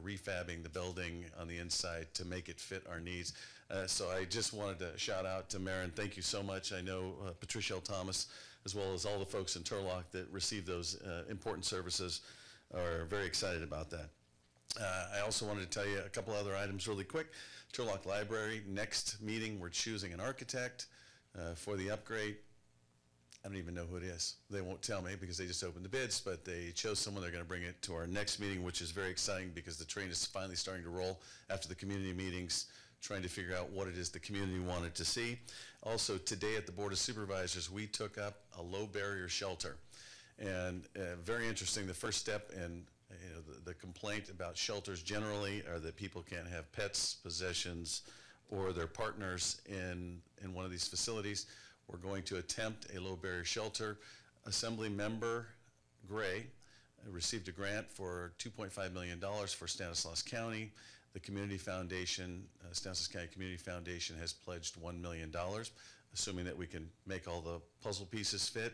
refabbing the building on the inside to make it fit our needs. So I just wanted to shout out to Marin, thank you so much. I know Patricia L. Thomas, as well as all the folks in Turlock that received those important services, are very excited about that. I also wanted to tell you a couple other items really quick. Turlock Library, next meeting, we're choosing an architect for the upgrade. I don't even know who it is. They won't tell me because they just opened the bids, but they chose someone. They're going to bring it to our next meeting, which is very exciting because the train is finally starting to roll after the community meetings, trying to figure out what it is the community wanted to see. Also, today at the Board of Supervisors, we took up a low barrier shelter. And very interesting, the first step in the complaint about shelters generally are that people can't have pets, possessions, or their partners in one of these facilities. We're going to attempt a low barrier shelter. Assembly member Gray received a grant for $2.5 million for Stanislaus County. The Community Foundation, Stanislaus County Community Foundation has pledged $1 million, assuming that we can make all the puzzle pieces fit.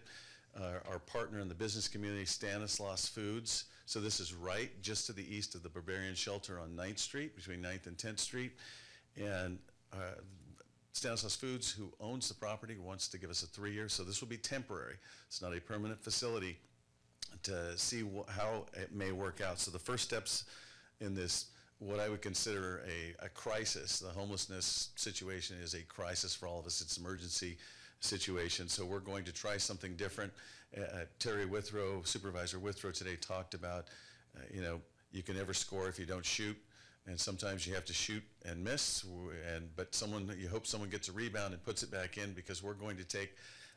Our partner in the business community, Stanislaus Foods. So this is right just to the east of the Barbarian Shelter on 9th Street, between 9th and 10th Street. And Stanislaus Foods, who owns the property, wants to give us a 3-year, so this will be temporary. It's not a permanent facility, to see how it may work out. So the first steps in this, what I would consider a crisis, the homelessness situation is a crisis for all of us. It's an emergency situation, so we're going to try something different. Terry Withrow, Supervisor Withrow today talked about, you can never score if you don't shoot. And sometimes you have to shoot and miss, but you hope someone gets a rebound and puts it back in, because we're going to take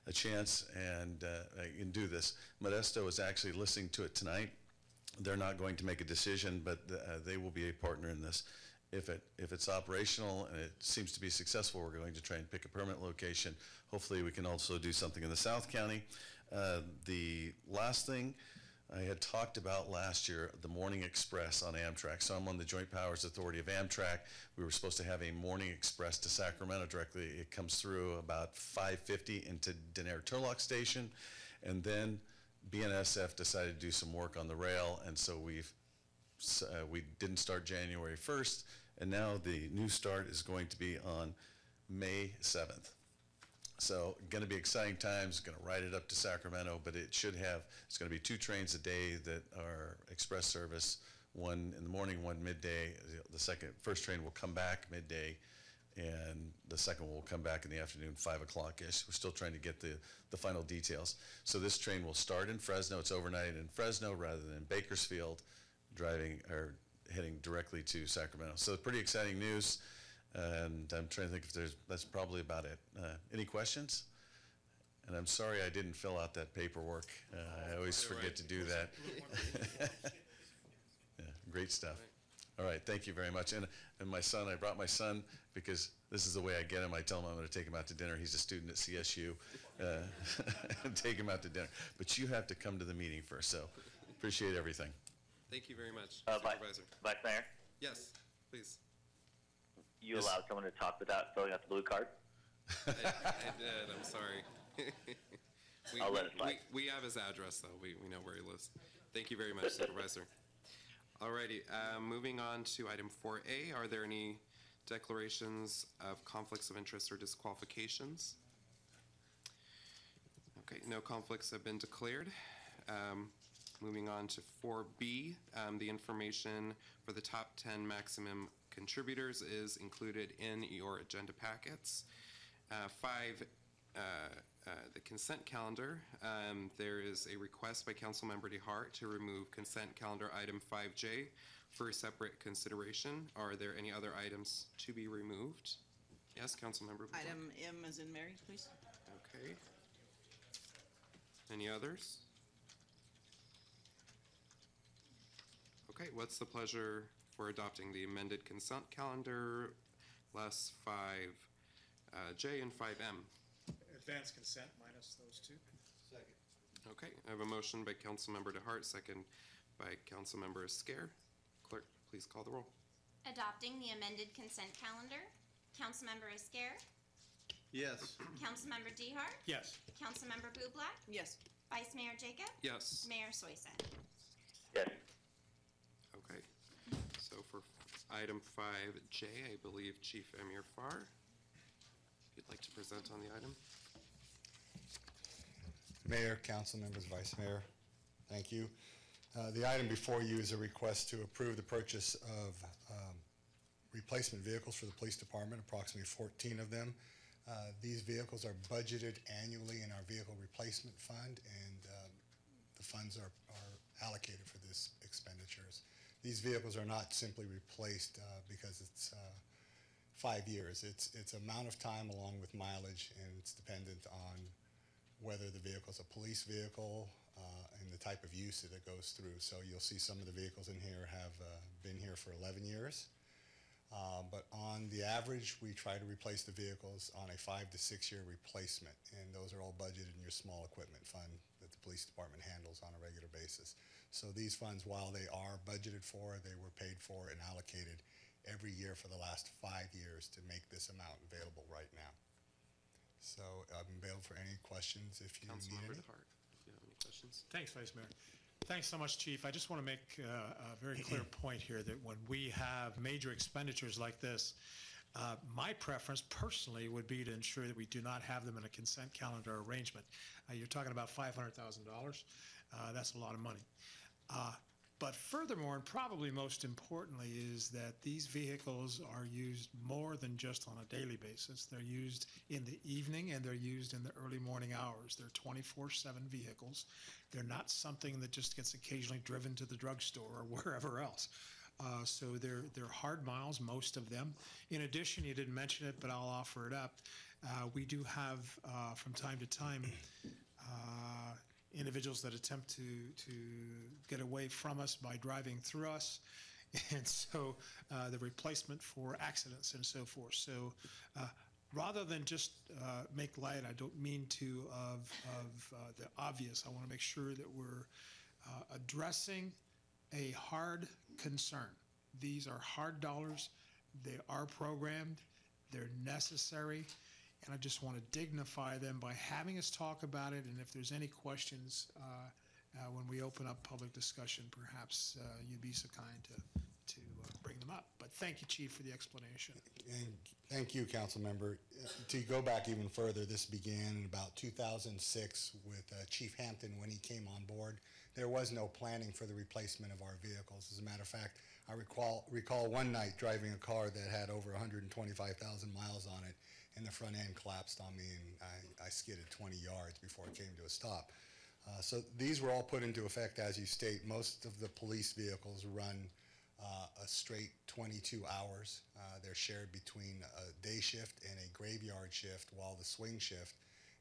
a chance and do this. Modesto is actually listening to it tonight. They're not going to make a decision, but they will be a partner in this. If it's operational and it seems to be successful, we're going to try and pick a permanent location. Hopefully we can also do something in the South County. The last thing, I had talked about last year, the Morning Express on Amtrak. So I'm on the Joint Powers Authority of Amtrak. We were supposed to have a Morning Express to Sacramento directly. It comes through about 5:50 into Denair Turlock Station. And then BNSF decided to do some work on the rail. And so we didn't start January 1st. And now the new start is going to be on May 7th. So going to be exciting times, going to ride it up to Sacramento, but it's going to be 2 trains a day that are express service, one in the morning, one midday. The first train will come back midday, and the second will come back in the afternoon, 5 o'clock-ish. We're still trying to get the final details. So this train will start in Fresno. It's overnight in Fresno rather than Bakersfield, heading directly to Sacramento. So pretty exciting news. And I'm trying to think if that's probably about it. Any questions? And I'm sorry I didn't fill out that paperwork. I always forget to do that. Yeah, great stuff. All right, thank you very much. And my son, I brought my son because this is the way I get him. I tell him I'm going to take him out to dinner. He's a student at CSU. Take him out to dinner. But you have to come to the meeting first, so appreciate everything. Thank you very much, Supervisor. Vice Mayor, Yes, please. you allowed someone to talk without filling out the blue card? I did, I'm sorry. I'll let it slide. We have his address, though. We know where he lives. Thank you very much, Supervisor. Alrighty, moving on to item 4A. Are there any declarations of conflicts of interest or disqualifications? Okay, no conflicts have been declared. Moving on to 4B, the information for the top 10 maximum contributors is included in your agenda packets. 5, the consent calendar. There is a request by Councilmember DeHart to remove consent calendar item 5J for separate consideration. Are there any other items to be removed? Yes, Councilmember Blunt. Item M as in Mary, please. Okay. Any others? Okay, what's the pleasure for adopting the amended consent calendar, less 5J and 5M? Advance consent minus those two. Second. Okay, I have a motion by Councilmember DeHart, second by Councilmember Esquer. Clerk, please call the roll. Adopting the amended consent calendar, Councilmember Esquer, Yes. Councilmember DeHart, Yes. Councilmember Bublak, Yes. Vice Mayor Jacob, Yes. Mayor Soiseth. Yes. Okay, so for item 5J, I believe Chief Amir Farr, if you'd like to present on the item. Mayor, council members, vice mayor, thank you. The item before you is a request to approve the purchase of replacement vehicles for the police department, approximately 14 of them. These vehicles are budgeted annually in our vehicle replacement fund, and the funds are allocated for this expenditures. These vehicles are not simply replaced because it's 5 years. It's amount of time along with mileage, and it's dependent on whether the vehicle is a police vehicle and the type of use that it goes through. So you'll see some of the vehicles in here have been here for 11 years. But on the average, we try to replace the vehicles on a 5 to 6 year replacement, and those are all budgeted in your small equipment fund that the police department handles on a regular basis. So these funds, while they are budgeted for, they were paid for and allocated every year for the last 5 years to make this amount available right now. So I'm available for any questions if you need Councilmember any. DeHart, if you have any questions. Thanks, Vice Mayor. Thanks so much, Chief. I just want to make a very clear point here that when we have major expenditures like this, my preference personally would be to ensure that we do not have them in a consent calendar arrangement. You're talking about $500,000. That's a lot of money. But furthermore, and probably most importantly, is that these vehicles are used more than just on a daily basis. They're used in the evening and they're used in the early morning hours. They're 24/7 vehicles. They're not something that just gets occasionally driven to the drugstore or wherever else. So they're hard miles, most of them. In addition, you didn't mention it, but I'll offer it up. We do have, from time to time, individuals that attempt to get away from us by driving through us, and so the replacement for accidents and so forth. So rather than just make light, I don't mean to, of the obvious. I want to make sure that we're addressing a hard concern. These are hard dollars. They are programmed. They're necessary. And I just want to dignify them by having us talk about it. And if there's any questions when we open up public discussion, perhaps you'd be so kind to bring them up. But thank you, Chief, for the explanation. And thank you, council member. To go back even further, this began in about 2006 with Chief Hampton when he came on board. There was no planning for the replacement of our vehicles. As a matter of fact, I recall one night driving a car that had over 125,000 miles on it, and the front end collapsed on me, and I skidded 20 yards before it came to a stop. So these were all put into effect, as you state. Most of the police vehicles run a straight 22 hours. They're shared between a day shift and a graveyard shift, while the swing shift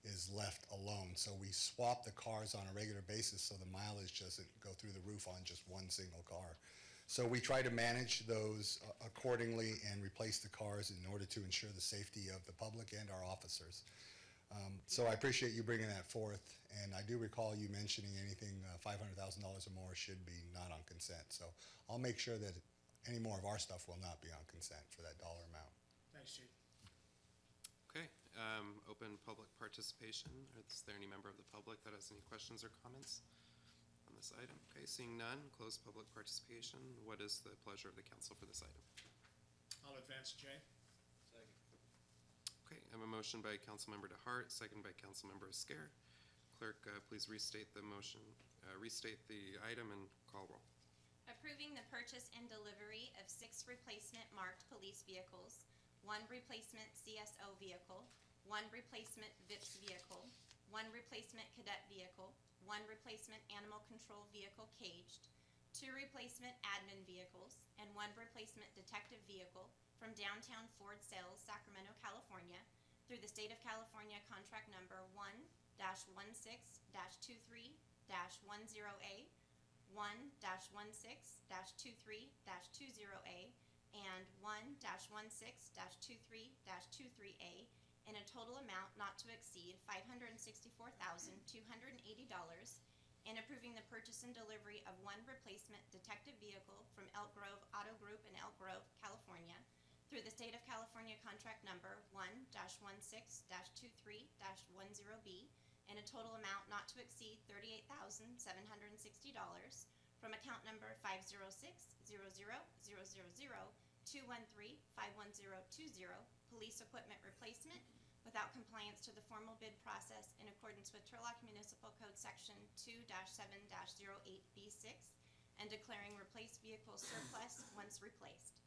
is left alone. So we swap the cars on a regular basis so the mileage doesn't go through the roof on just one single car. So we try to manage those accordingly and replace the cars in order to ensure the safety of the public and our officers. So I appreciate you bringing that forth, and I do recall you mentioning anything $500,000 or more should be not on consent. So I'll make sure that any more of our stuff will not be on consent for that dollar amount. Thanks, Chief. Okay, open public participation. Is there any member of the public that has any questions or comments on this item? Okay, seeing none, close public participation. What is the pleasure of the council for this item? I'll advance, Jay. Okay, I have a motion by Councilmember DeHart, second by Councilmember Esquer. Clerk, please restate the motion, restate the item and call roll. Approving the purchase and delivery of 6 replacement marked police vehicles, 1 replacement CSO vehicle, 1 replacement VIPS vehicle, 1 replacement cadet vehicle, 1 replacement animal control vehicle caged, 2 replacement admin vehicles, and 1 replacement detective vehicle from downtown Ford Sales, Sacramento, California, through the State of California contract number 1-16-23-10A, 1-16-23-20A, and 1-16-23-23A in a total amount not to exceed $564,280, and approving the purchase and delivery of one replacement detective vehicle from Elk Grove Auto Group in Elk Grove, California, through the State of California contract number 1-16-23-10B in a total amount not to exceed $38,760 from account number 506-00000213-51020, police equipment replacement, without compliance to the formal bid process in accordance with Turlock Municipal Code Section 2-7-08B6, and declaring replaced vehicles surplus once replaced.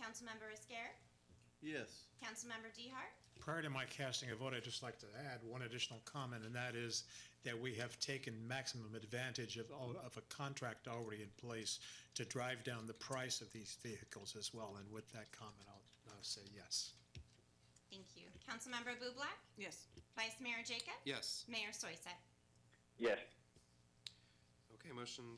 Councilmember Esquer? Yes. Councilmember Dehart? Prior to my casting a vote, I'd just like to add one additional comment, and that is that we have taken maximum advantage of a contract already in place to drive down the price of these vehicles as well. And with that comment, I'll say yes. Thank you. Councilmember Bublak? Yes. Vice Mayor Jacob? Yes. Mayor Soisek? Yes. Okay, motion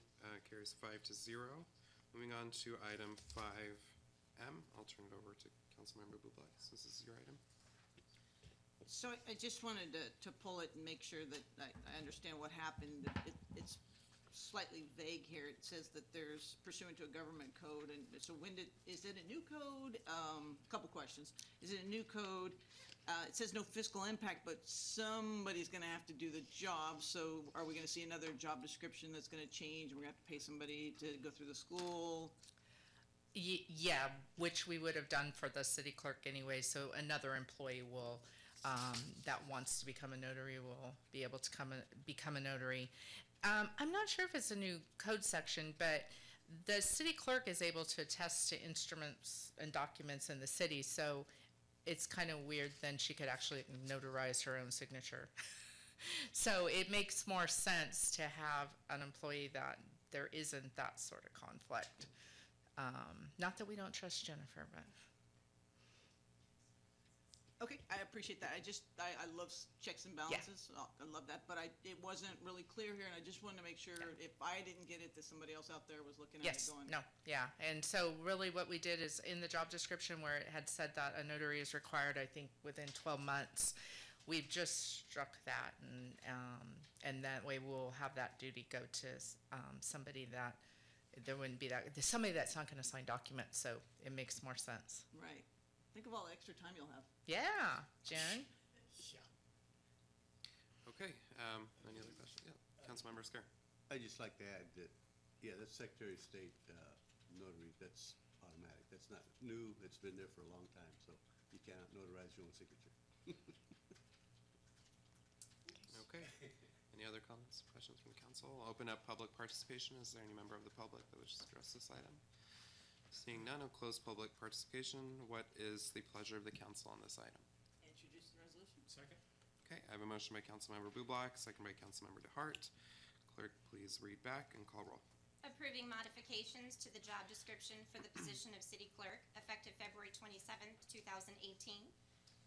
carries 5-0. Moving on to item 5M, I'll turn it over to Councilmember Bublak, since this is your item. So I just wanted to pull it and make sure that I understand what happened. It's slightly vague here. It says that there's pursuant to a government code, and so is it a new code? Couple questions. Is it a new code? It says no fiscal impact, but somebody's gonna have to do the job, so are we gonna see another job description that's gonna change, and we're gonna have to pay somebody to go through the school? Yeah, which we would have done for the city clerk anyway, so another employee will, that wants to become a notary will be able to become a notary. I'm not sure if it's a new code section, but the city clerk is able to attest to instruments and documents in the city, so it's kind of weird then she could actually notarize her own signature. So it makes more sense to have an employee that there isn't that sort of conflict. Not that we don't trust Jennifer, but. Okay, I appreciate that. I love checks and balances. Yeah. I love that, but it wasn't really clear here, and I just wanted to make sure if I didn't get it, that somebody else out there was looking at it going. No, yeah. And so really what we did is in the job description where it had said that a notary is required, I think within 12 months, we've just struck that, and that way we'll have that duty go to somebody that there wouldn't be somebody that's not going to sign documents, so it makes more sense. Right. Think of all the extra time you'll have. Yeah, Jen. Okay, any other questions? Yeah, Councilmember Esquer. I'd just like to add that, yeah, that's Secretary of State notary, that's automatic. That's not new, it's been there for a long time, so you cannot notarize your own signature. Okay, any other comments, questions from the council? I'll open up public participation. Is there any member of the public that wishes to address this item? Seeing none, I'll close public participation. What is the pleasure of the council on this item? Introduce the resolution. Second. Okay, I have a motion by Councilmember Bublak, second by Councilmember DeHart. Clerk, please read back and call roll. Approving modifications to the job description for the position of city clerk effective February 27th, 2018.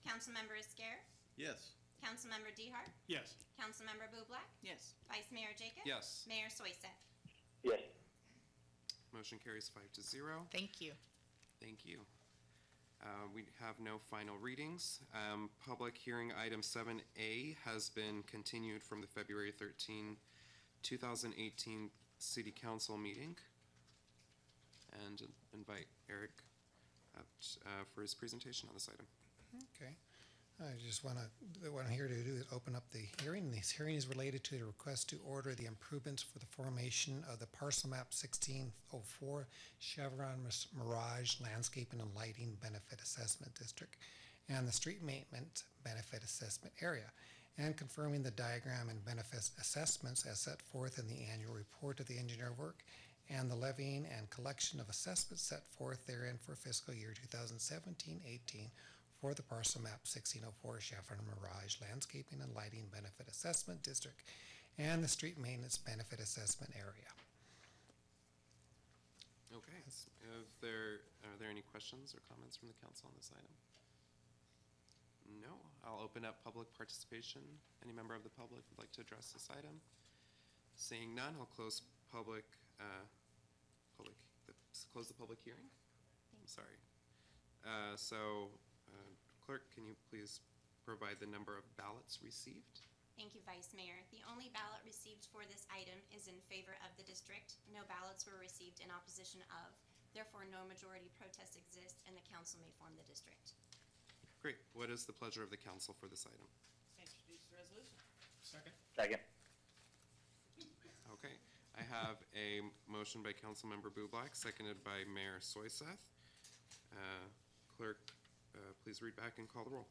Councilmember Esquer? Yes. Councilmember DeHart? Yes. Councilmember Bublak? Yes. Vice Mayor Jacob? Yes. Mayor Soisek? Yes. Motion carries 5-0. Thank you. Thank you. We have no final readings. Public hearing item 7A has been continued from the February 13, 2018 City Council meeting. And invite Eric up for his presentation on this item. Okay. I just what I'm here to do is open up the hearing. This hearing is related to the request to order the improvements for the formation of the parcel map 1604 Chevron Mirage Landscaping and Lighting Benefit Assessment District and the Street Maintenance Benefit Assessment Area, and confirming the diagram and benefit assessments as set forth in the annual report of the engineer work and the levying and collection of assessments set forth therein for fiscal year 2017-18 for the parcel map 1604 Chevron Mirage Landscaping and Lighting Benefit Assessment District and the Street Maintenance Benefit Assessment Area. Okay. Are there any questions or comments from the council on this item? No. I'll open up public participation. Any member of the public would like to address this item? Seeing none, I'll close close the public hearing. I'm sorry. Clerk, can you please provide the number of ballots received? Thank you, Vice Mayor. The only ballot received for this item is in favor of the district. No ballots were received in opposition of. Therefore, no majority protest exists, and the council may form the district. Great. What is the pleasure of the council for this item? Introduce the resolution. Second. Second. Okay. I have a motion by Councilmember Bublak, seconded by Mayor Soyseth. Clerk, please read back and call the roll.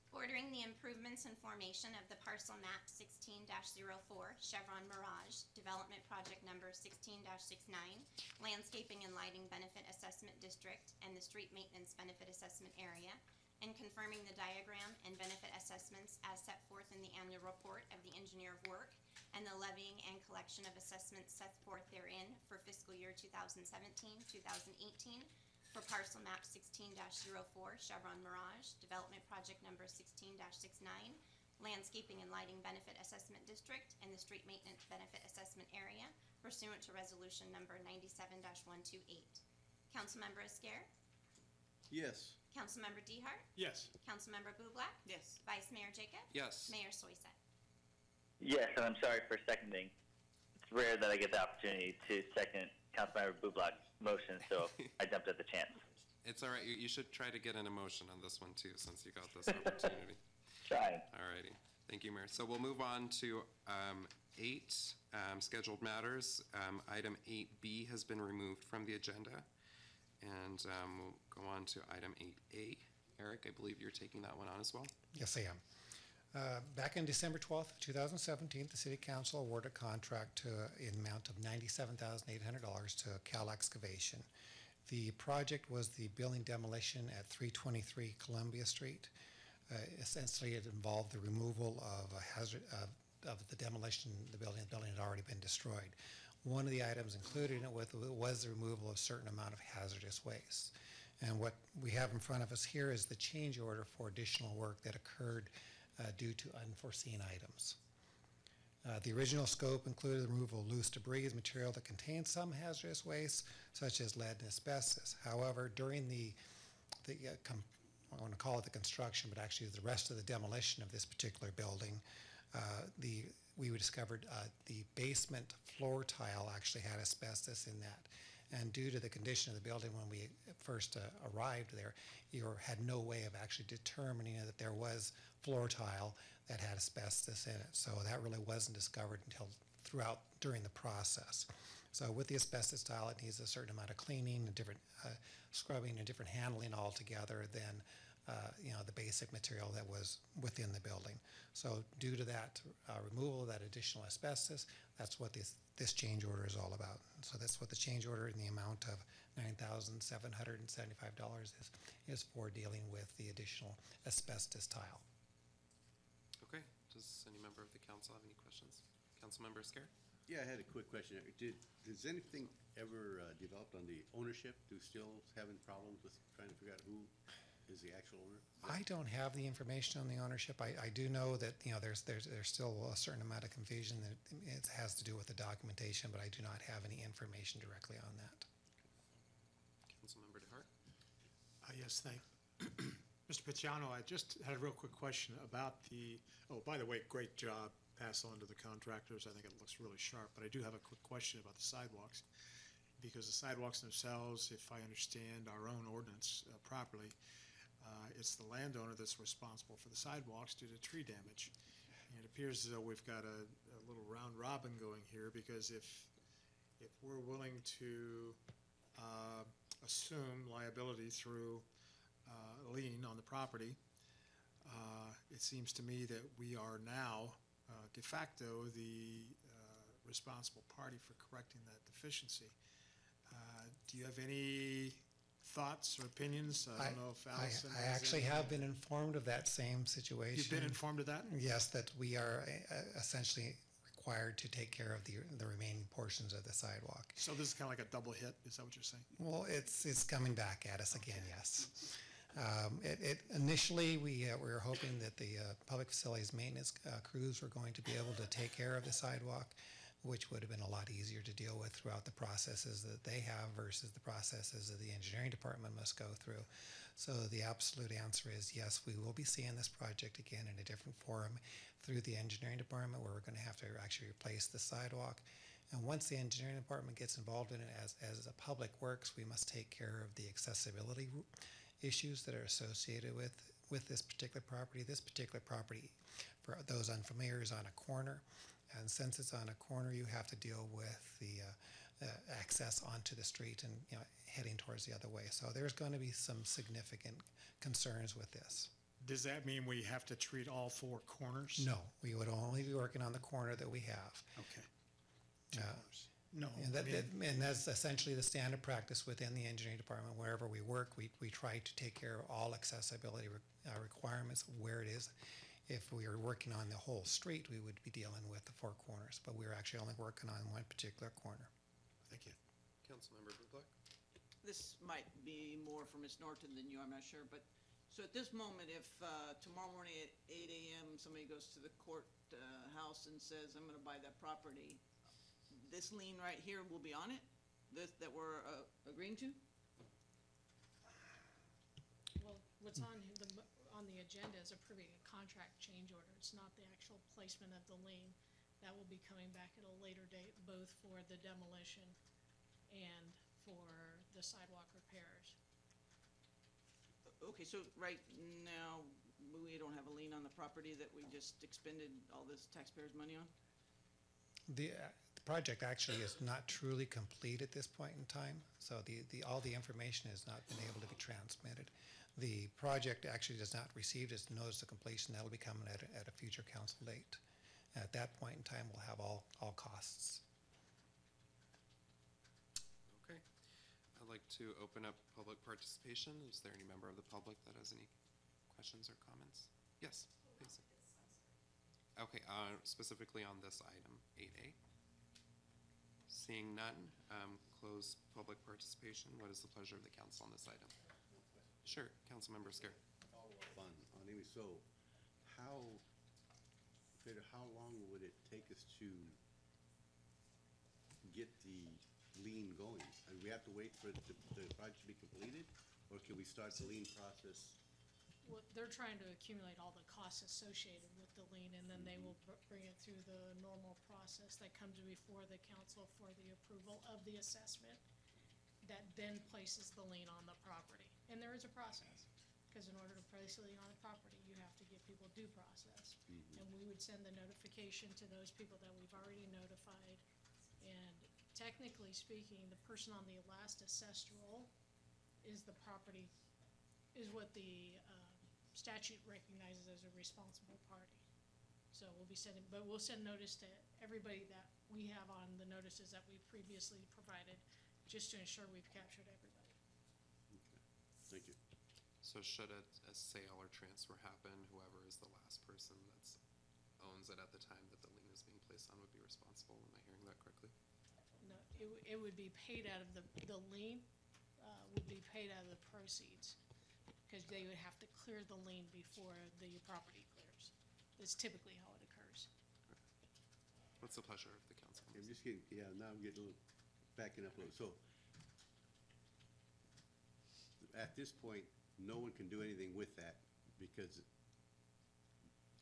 Ordering the improvements and formation of the parcel map 16-04 Chevron Mirage, development project number 16-69, landscaping and lighting benefit assessment district, and the street maintenance benefit assessment area, and confirming the diagram and benefit assessments as set forth in the annual report of the engineer of work, and the levying and collection of assessments set forth therein for fiscal year 2017-2018, for parcel map 16-04 Chevron Mirage, development project number 16-69, landscaping and lighting benefit assessment district, and the street maintenance benefit assessment area pursuant to resolution number 97-128. Councilmember Esquer? Yes. Councilmember Dehart? Yes. Councilmember Bublak? Yes. Vice Mayor Jacob? Yes. Mayor Soyseth? Yes, and I'm sorry for seconding. It's rare that I get the opportunity to second Councilmember Bublak's motion, so I jumped at the chance. It's all right. You should try to get an emotion on this one too, since you got this opportunity. Trying. All righty. Thank you, Mayor. So we'll move on to 8 scheduled matters. Item 8B has been removed from the agenda. And we'll go on to item 8A. Eric, I believe you're taking that one on as well. Yes, I am. Back in December 12th, 2017, the City Council awarded a contract in the amount of $97,800 to Cal Excavation. The project was the building demolition at 323 Columbia Street. Essentially, it involved the removal of a hazard of the demolition. The building had already been destroyed. One of the items included in it was the removal of a certain amount of hazardous waste. And what we have in front of us here is the change order for additional work that occurred due to unforeseen items. The original scope included the removal of loose debris and material that contained some hazardous waste, such as lead and asbestos. However, during I want to call it the construction, but actually the rest of the demolition of this particular building, we discovered the basement floor tile actually had asbestos in that. And due to the condition of the building when we first arrived there, you had no way of actually determining that there was floor tile that had asbestos in it. So that really wasn't discovered until during the process. So with the asbestos tile, it needs a certain amount of cleaning and different scrubbing and different handling altogether than the basic material that was within the building. So due to that removal of that additional asbestos, that's what this change order is all about. So that's what the change order in the amount of $9,775 is for, dealing with the additional asbestos tile. Okay. Does any member of the council have any questions? Councilmember Esquer? Yeah, I had a quick question. Does anything ever developed on the ownership? Do still having problems with trying to figure out who is the actual owner? I don't have the information on the ownership. I do know that there's still a certain amount of confusion that it has to do with the documentation, but I do not have any information directly on that. Councilmember DeHart? Yes, thank Mr. Picciano, I just had a real quick question about by the way, great job. Pass on to the contractors. I think it looks really sharp, but I do have a quick question about the sidewalks. Because the sidewalks themselves, if I understand our own ordinance properly, it's the landowner that's responsible for the sidewalks due to tree damage. And it appears as though we've got a little round robin going here, because if we're willing to assume liability through a lien on the property, it seems to me that we are now de facto the responsible party for correcting that deficiency. Do you have any thoughts or opinions? I don't know if Allison I actually have been informed of that same situation. You've been informed of that? Yes, that we are essentially required to take care of the remaining portions of the sidewalk. So this is kind of like a double hit, is that what you're saying? Well, it's coming back at us again, yes. Initially, we were hoping that the public facilities maintenance crews were going to be able to take care of the sidewalk, which would have been a lot easier to deal with throughout the processes that they have versus the processes that the engineering department must go through. So the absolute answer is yes, we will be seeing this project again in a different forum through the engineering department, where we're going to have to actually replace the sidewalk. And once the engineering department gets involved in it as a public works, we must take care of the accessibility issues that are associated with this particular property. This particular property, for those unfamiliar, is on a corner. And since it's on a corner, you have to deal with the access onto the street and heading towards the other way. So there's going to be some significant concerns with this. Does that mean we have to treat all four corners? No, we would only be working on the corner that we have. Okay. No. And that's essentially the standard practice within the engineering department. Wherever we work, we try to take care of all accessibility requirements where it is. If we were working on the whole street, we would be dealing with the four corners, but we're actually only working on one particular corner. Thank you. Councilmember Bublak? This might be more for Ms. Norton than you, I'm not sure, but, so at this moment, if tomorrow morning at 8 a.m. somebody goes to the court house and says, I'm gonna buy that property, this lien right here will be on it, that we're agreeing to? Well, what's on the agenda is approving a contract change order. It's not the actual placement of the lien. That will be coming back at a later date, both for the demolition and for the sidewalk repairs. Okay, so right now, we don't have a lien on the property that we just expended all this taxpayers' money on? The project actually is not truly complete at this point in time, so all the information has not been able to be transmitted. The project actually does not receive its notice of completion. That'll be coming at a future council date. At that point in time, we'll have all costs. Okay. I'd like to open up public participation. Is there any member of the public that has any questions or comments? Yes, please. Okay, specifically on this item, 8A. Seeing none, close public participation. What is the pleasure of the council on this item? Sure, Councilmember Scarrett. Fun on Amy. So, how long would it take us to get the lien going? And we have to wait for the project to be completed, or can we start the lien process? Well, they're trying to accumulate all the costs associated with the lien, and then they will bring it through the normal process that comes before the council for the approval of the assessment that then places the lien on the property. And there is a process, because in order to place a lien on the property, you have to give people due process. And we would send the notification to those people that we've already notified. And technically speaking, the person on the last assessed roll is the property, is what the statute recognizes as a responsible party. So we'll be sending, but we'll send notice to everybody that we have on the notices that we previously provided, just to ensure we've captured everybody. Thank you. So should a sale or transfer happen, whoever is the last person that owns it at the time that the lien is being placed on would be responsible. Am I hearing that correctly? No, it would be paid out of the lien, would be paid out of the proceeds, because they would have to clear the lien before the property clears. That's typically how it occurs. What's the pleasure of the council? I'm just getting, now I'm getting a little, backing up a little. So, at this point, no one can do anything with that, because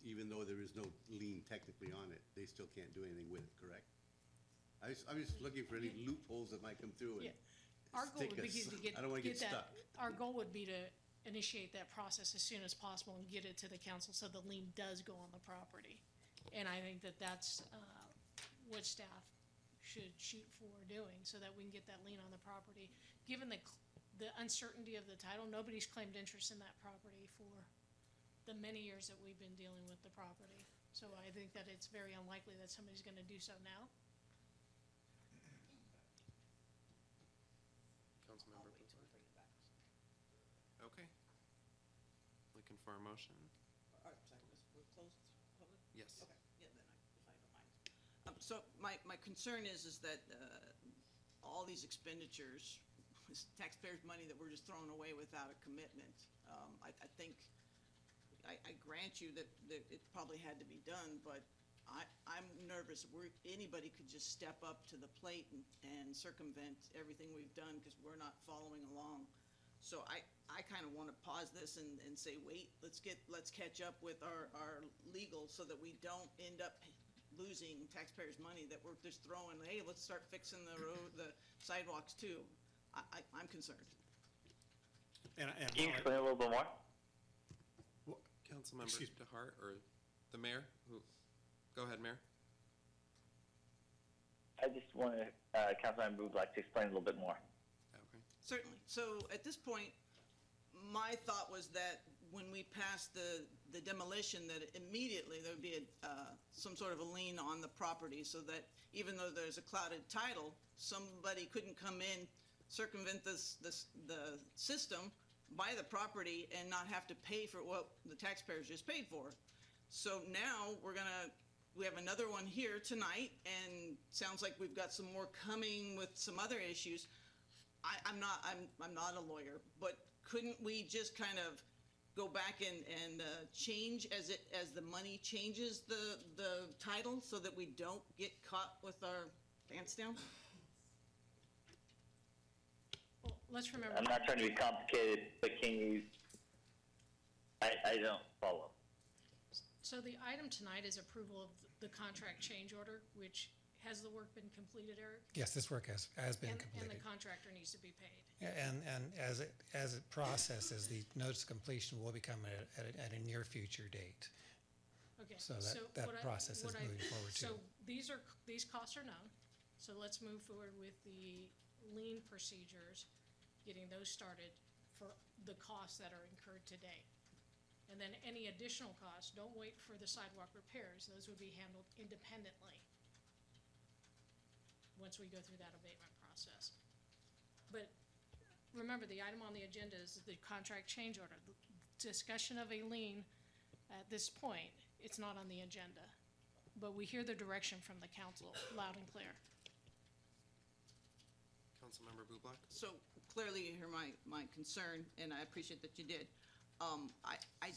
even though there is no lien technically on it, they still can't do anything with it, correct? I'm just looking for any loopholes that might come through and Our goal stick would be us. to get, I don't wanna get that. stuck. Our goal would be to initiate that process as soon as possible and get it to the council so the lien does go on the property. And I think that that's what staff should shoot for doing, so that we can get that lien on the property. Given the uncertainty of the title, nobody's claimed interest in that property for the many years that we've been dealing with the property. So I think that it's very unlikely that somebody's gonna do so now. Councilmember Bublak? Okay. Looking for a motion? All right, sorry, we're closed public? Yes. Okay, yeah, then if I don't mind. So my concern is that all these expenditures, taxpayers' money that we're just throwing away without a commitment. I think, I grant you that it probably had to be done, but I'm nervous. Anybody could just step up to the plate and circumvent everything we've done because we're not following along. So I kind of want to pause this and say, wait, let's catch up with our legal so that we don't end up losing taxpayers' money that we're just throwing, hey, let's start fixing the road, the sidewalks too. I'm concerned. And Can you explain a little bit more? Councilmember DeHart or the mayor? Go ahead, Mayor. I just want Councilmember Bublak to explain a little bit more. Okay. Certainly. So at this point, my thought was that when we passed the demolition, that immediately there would be some sort of a lien on the property, so that even though there's a clouded title, somebody couldn't come in, circumvent the system, buy the property, and not have to pay for what the taxpayers just paid for. So now we have another one here tonight, and sounds like we've got some more coming with some other issues. I'm not a lawyer, but couldn't we just kind of go back and change as the money changes the title, so that we don't get caught with our pants down? Well, let's remember. I'm not trying to be complicated, but can you? I don't follow. So the item tonight is approval of the contract change order, which, has the work been completed, Eric? Yes, this work has been And completed. the contractor needs to be paid. And as it processes, the notice of completion will become at a near future date. Okay. So that process is moving forward too. So these costs are known, so let's move forward with the lien procedures, getting those started for the costs that are incurred today. And then any additional costs, don't wait for the sidewalk repairs, those would be handled independently once we go through that abatement process. But remember, the item on the agenda is the contract change order. The discussion of a lien at this point, it's not on the agenda. But we hear the direction from the council loud and clear. Councilmember Bublak? So clearly you hear my concern, and I appreciate that you did. I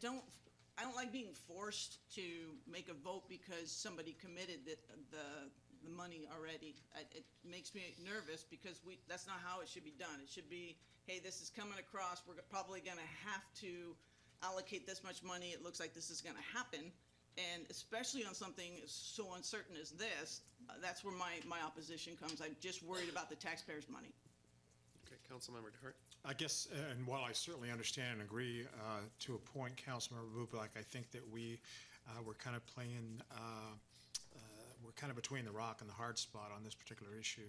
don't like being forced to make a vote because somebody committed the money already. It makes me nervous because that's not how it should be done. It should be, hey, this is coming across, we're probably gonna have to allocate this much money, it looks like this is gonna happen. And especially on something so uncertain as this, that's where my opposition comes. I'm just worried about the taxpayers' money. Okay, Councilmember DeHart? I guess, and while I certainly understand and agree to a point, Councilmember Bublak, I think that we're kind of playing, we're kind of between the rock and the hard spot on this particular issue.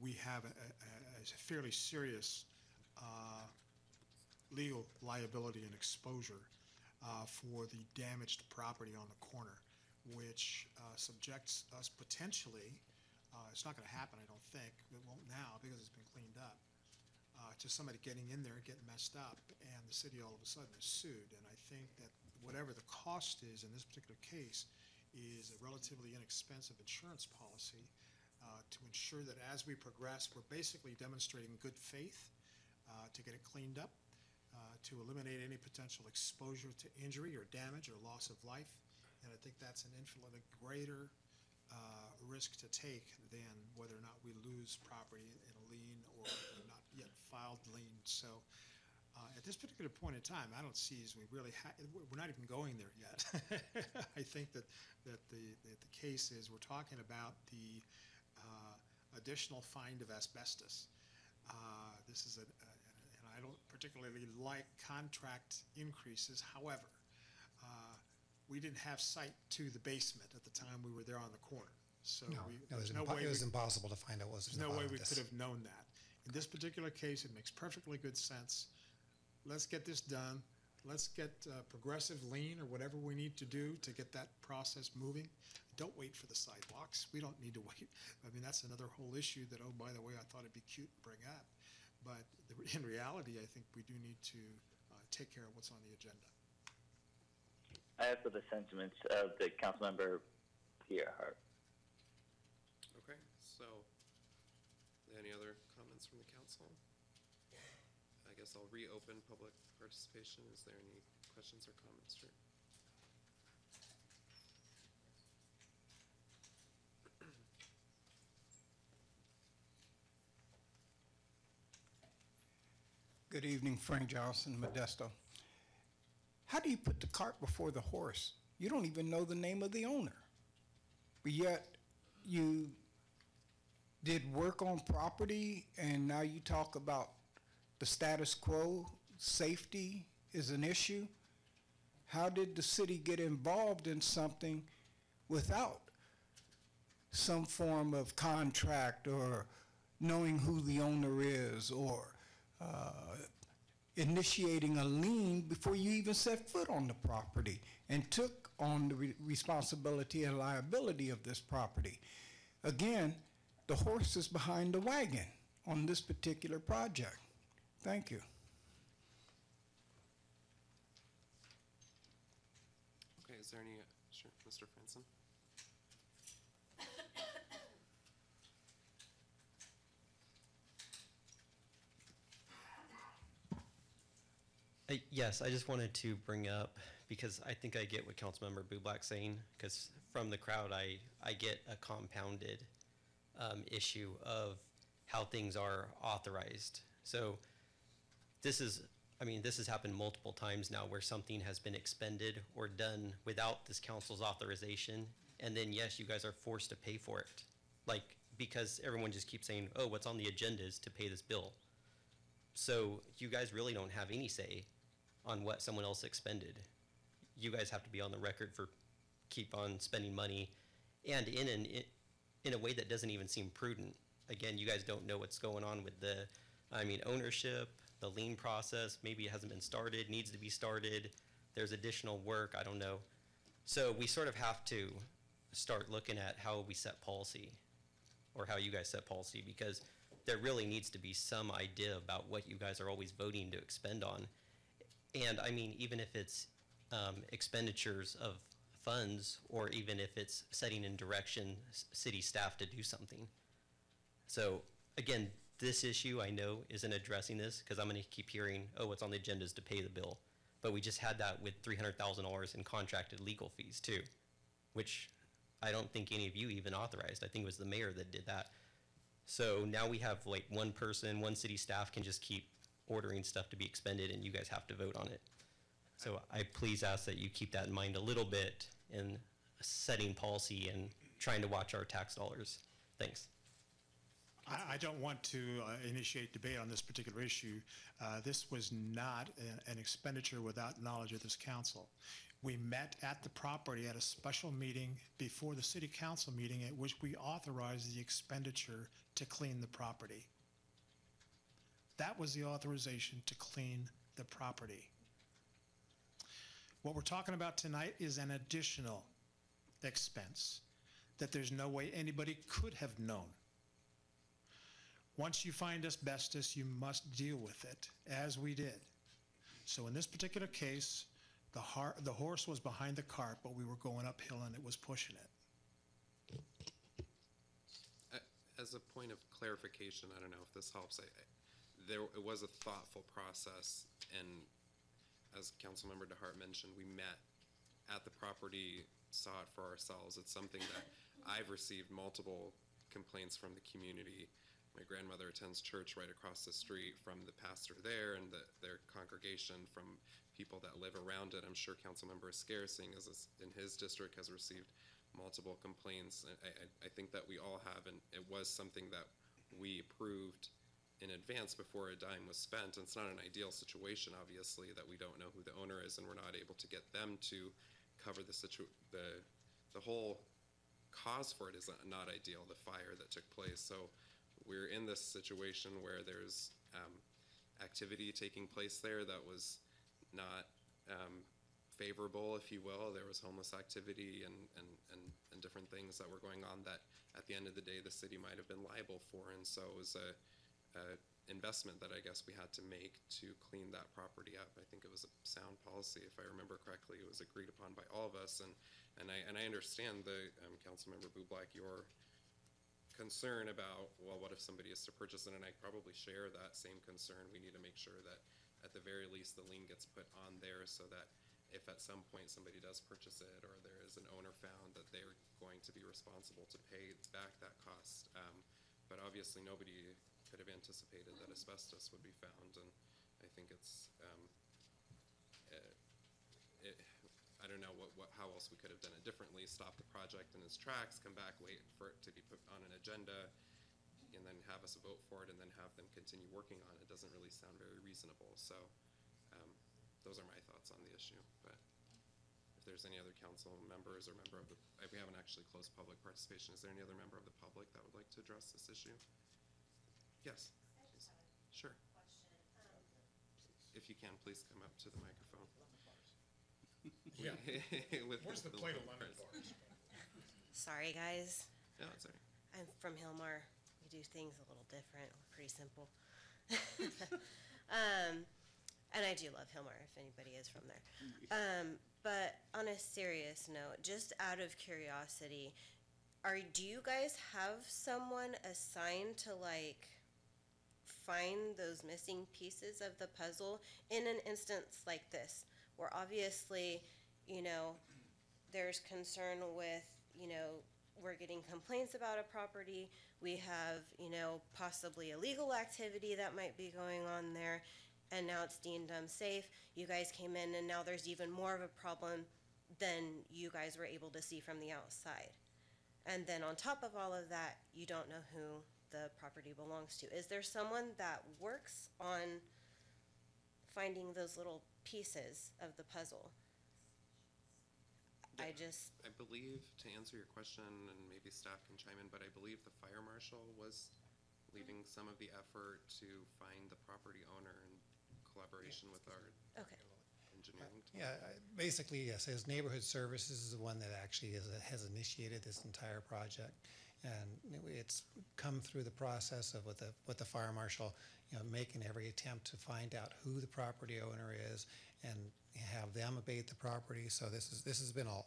We have a fairly serious legal liability and exposure for the damaged property on the corner, which subjects us potentially, it's not going to happen, I don't think, it won't now because it's been cleaned up, to somebody getting in there and getting messed up, and the city all of a sudden is sued. And I think that whatever the cost is in this particular case is a relatively inexpensive insurance policy to ensure that as we progress, we're basically demonstrating good faith to get it cleaned up, to eliminate any potential exposure to injury or damage or loss of life. And I think that's an infinitely greater risk to take than whether or not we lose property in a lien or not yet filed lien. So at this particular point in time, I don't see as we really we're not even going there yet. I think that the case is we're talking about the additional find of asbestos. This is and I don't particularly like contract increases. However, we didn't have sight to the basement at the time we were there on the corner. So it was impossible to find out what was in the There's no way bottom we of could this. have known that. In this particular case, it makes perfectly good sense. Let's get this done. Let's get progressive lien or whatever we need to do to get that process moving. Don't wait for the sidewalks. We don't need to wait. I mean, that's another whole issue that, oh, by the way, I thought it'd be cute to bring up. But in reality, I think we do need to take care of what's on the agenda. I echo the sentiments of the Councilmember DeHart. Okay, so comments from the council? I guess I'll reopen public participation. Is there any questions or comments? Sure. Good evening, Frank Johnson, Modesto. How do you put the cart before the horse? You don't even know the name of the owner. But yet, you did work on property, and now you talk about the status quo, safety is an issue. How did the city get involved in something without some form of contract or knowing who the owner is, or initiating a lien before you even set foot on the property and took on the responsibility and liability of this property? Again, the horse is behind the wagon on this particular project. Thank you. Okay, is there any, sure, Mr. Franson? Yes, I just wanted to bring up, because I think I get what Councilmember Bublak's saying, because from the crowd, I get a compounded issue of how things are authorized. So this has happened multiple times now where something has been expended or done without this council's authorization, and then yes, you guys are forced to pay for it. Like, because everyone just keeps saying, oh, what's on the agenda is to pay this bill. So you guys really don't have any say on what someone else expended. You guys have to be on the record for keep on spending money, and in a way that doesn't even seem prudent. Again, you guys don't know what's going on with the, ownership, the lien process. Maybe it hasn't been started, needs to be started. There's additional work, I don't know. So we sort of have to start looking at how we set policy, or how you guys set policy, because there really needs to be some idea about what you guys are always voting to expend on. And even if it's expenditures of funds, or even if it's setting in direction city staff to do something. So again, this issue I know isn't addressing this, because I'm gonna keep hearing, oh, what's on the agenda is to pay the bill. But we just had that with $300,000 in contracted legal fees too, which I don't think any of you even authorized. I think it was the mayor that did that. So now we have like one person, one city staff can just keep ordering stuff to be expended, and you guys have to vote on it. So I please ask that you keep that in mind a little bit in setting policy and trying to watch our tax dollars. Thanks. I don't want to initiate debate on this particular issue. This was not an expenditure without knowledge of this council. We met at the property at a special meeting before the city council meeting, at which we authorized the expenditure to clean the property. That was the authorization to clean the property. What we're talking about tonight is an additional expense that there's no way anybody could have known. Once you find asbestos, you must deal with it, as we did. So in this particular case, the horse was behind the cart, but we were going uphill and it was pushing it. As a point of clarification, I don't know if this helps. It was a thoughtful process, and as Councilmember DeHart mentioned, we met at the property, saw it for ourselves. It's something that I've received multiple complaints from the community. My grandmother attends church right across the street from the pastor there and their congregation, from people that live around it. I'm sure Councilmember Escarcing in his district has received multiple complaints. I think that we all have, and it was something that we approved in advance before a dime was spent. And it's not an ideal situation, obviously, that we don't know who the owner is and we're not able to get them to cover the whole cause for it is not ideal, the fire that took place. So we're in this situation where there's activity taking place there that was not favorable, if you will. There was homeless activity and different things that were going on that at the end of the day the city might have been liable for. And so it was a investment that I guess we had to make to clean that property up. I think it was a sound policy, if I remember correctly. It was agreed upon by all of us, and I understand the Councilmember Bublak, your concern about, well, what if somebody is to purchase it, and I probably share that same concern. We need to make sure that at the very least the lien gets put on there so that if at some point somebody does purchase it or there is an owner found, that they're going to be responsible to pay back that cost. But obviously nobody could have anticipated that asbestos would be found, and I think it's, I don't know how else we could have done it differently, stop the project in its tracks, come back, wait for it to be put on an agenda, and then have us vote for it, and then have them continue working on it. Doesn't really sound very reasonable. So those are my thoughts on the issue. But if there's any other council members or member of the, we haven't actually closed public participation. Is there any other member of the public that would like to address this issue? Yes. Sure. If you can, please come up to the microphone. Yeah. Where's the plate of lemon bars? Sorry, guys. No, it's all right. I'm from Hillmar. We do things a little different. We're pretty simple. And I do love Hillmar, if anybody is from there. But on a serious note, just out of curiosity, do you guys have someone assigned to, like, find those missing pieces of the puzzle in an instance like this, where obviously, you know, there's concern with, you know, we're getting complaints about a property, we have, you know, possibly illegal activity that might be going on there, and now it's deemed unsafe. You guys came in and now there's even more of a problem than you guys were able to see from the outside. And then on top of all of that, you don't know who the property belongs to. Is there someone that works on finding those little pieces of the puzzle? I believe, to answer your question, and maybe staff can chime in, but I believe the fire marshal was leading some of the effort to find the property owner in collaboration with our engineering team. Yeah, basically, yes, his neighborhood services is the one that actually has initiated this entire project. And it's come through the process of with the fire marshal, you know, making every attempt to find out who the property owner is and have them abate the property. So this has been a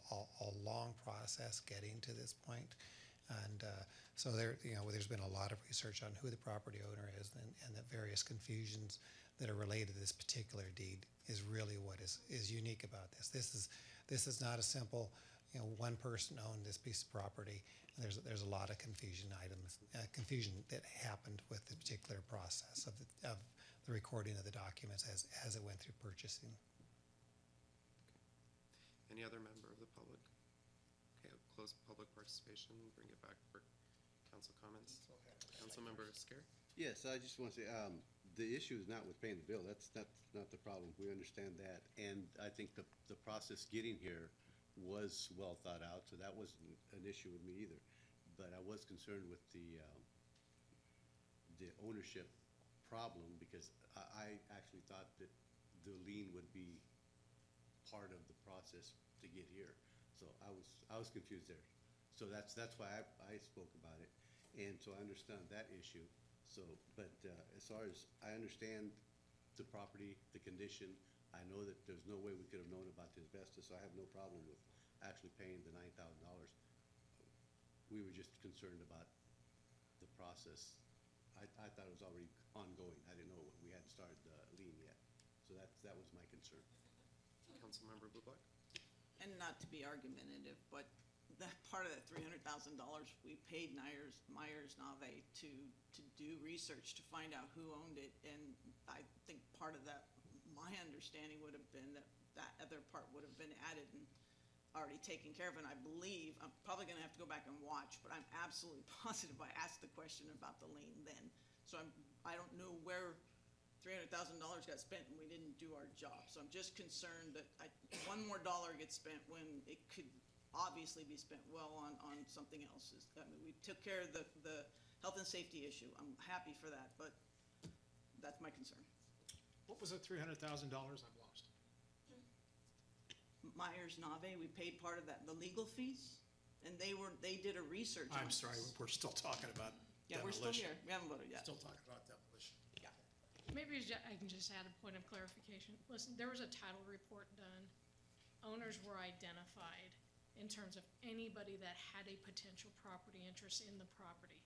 long process getting to this point. And so there's been a lot of research on who the property owner is, and the various confusions that are related to this particular deed is really what is unique about this. This is not a simple, you know, one person owned this piece of property. There's a lot of confusion that happened with the particular process of the recording of the documents as it went through purchasing. Any other member of the public? Okay, I'll close public participation, bring it back for council comments. Councilmember Scare? Yes, I just want to say, the issue is not with paying the bill. That's not the problem. We understand that. And I think the process getting here was well thought out, so that wasn't an issue with me either. But I was concerned with the ownership problem, because I actually thought that the lien would be part of the process to get here. So I was confused there. So that's why I spoke about it. And so I understand that issue. So, but as far as I understand the property, the condition, I know that there's no way we could have known about the asbestos, so I have no problem with actually paying the $9,000. We were just concerned about the process. I thought it was already ongoing. I didn't know we hadn't started the lien yet. So that was my concern. Councilmember Bublak? And not to be argumentative, but that part of that $300,000 we paid Myers-Nave to do research to find out who owned it, and I think part of that, my understanding would have been that other part would have been added and already taken care of. And I believe, I'm probably going to have to go back and watch, but I'm absolutely positive I asked the question about the lien then. So I don't know where $300,000 got spent and we didn't do our job. So I'm just concerned that one more dollar gets spent when it could obviously be spent well on something else. I mean, we took care of the health and safety issue. I'm happy for that, but that's my concern. What was the $300,000 I've lost? Myers-Nave, we paid part of that, the legal fees, and they did a research on I'm sorry, we're still talking about yeah, demolition. we're still here. We haven't voted yet. Still talking about demolition. Yeah. Maybe I can just add a point of clarification. Listen, there was a title report done. Owners were identified in terms of anybody that had a potential property interest in the property.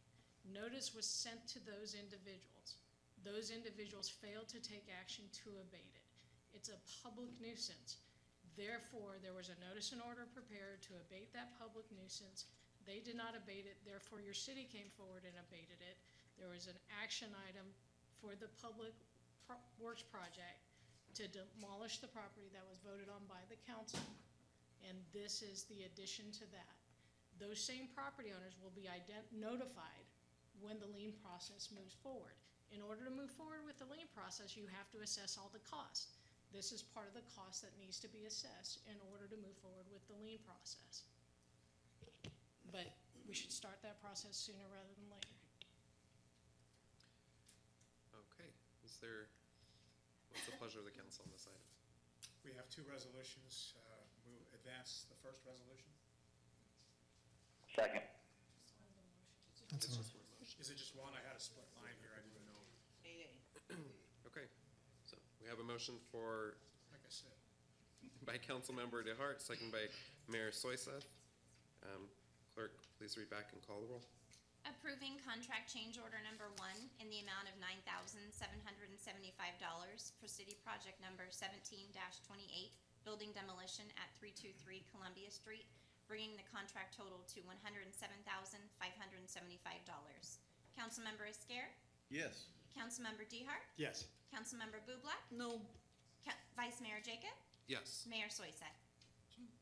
Notice was sent to those individuals. Those individuals failed to take action to abate it. It's a public nuisance. Therefore, there was a notice and order prepared to abate that public nuisance. They did not abate it, therefore your city came forward and abated it. There was an action item for the public works project to demolish the property that was voted on by the council. And this is the addition to that. Those same property owners will be notified when the lien process moves forward. In order to move forward with the lien process, you have to assess all the costs. This is part of the cost that needs to be assessed in order to move forward with the lien process. But we should start that process sooner rather than later. Okay, what's the pleasure of the council on this item? We have two resolutions. We'll advance the first resolution. Second. It's just one motion. Is it just one? I had a split line here. I didn't know. Okay, so we have a motion for, Like I said. by Councilmember DeHart, second by Mayor Soiseth. Clerk, please read back and call the roll. Approving contract change order number 1 in the amount of $9,775 for city project number 17-28, building demolition at 323 Columbia Street, bringing the contract total to $107,575. Councilmember Esquer? Yes. Councilmember DeHart? Yes. Councilmember Bublak? No. Vice Mayor Jacob? Yes. Mayor Soisek?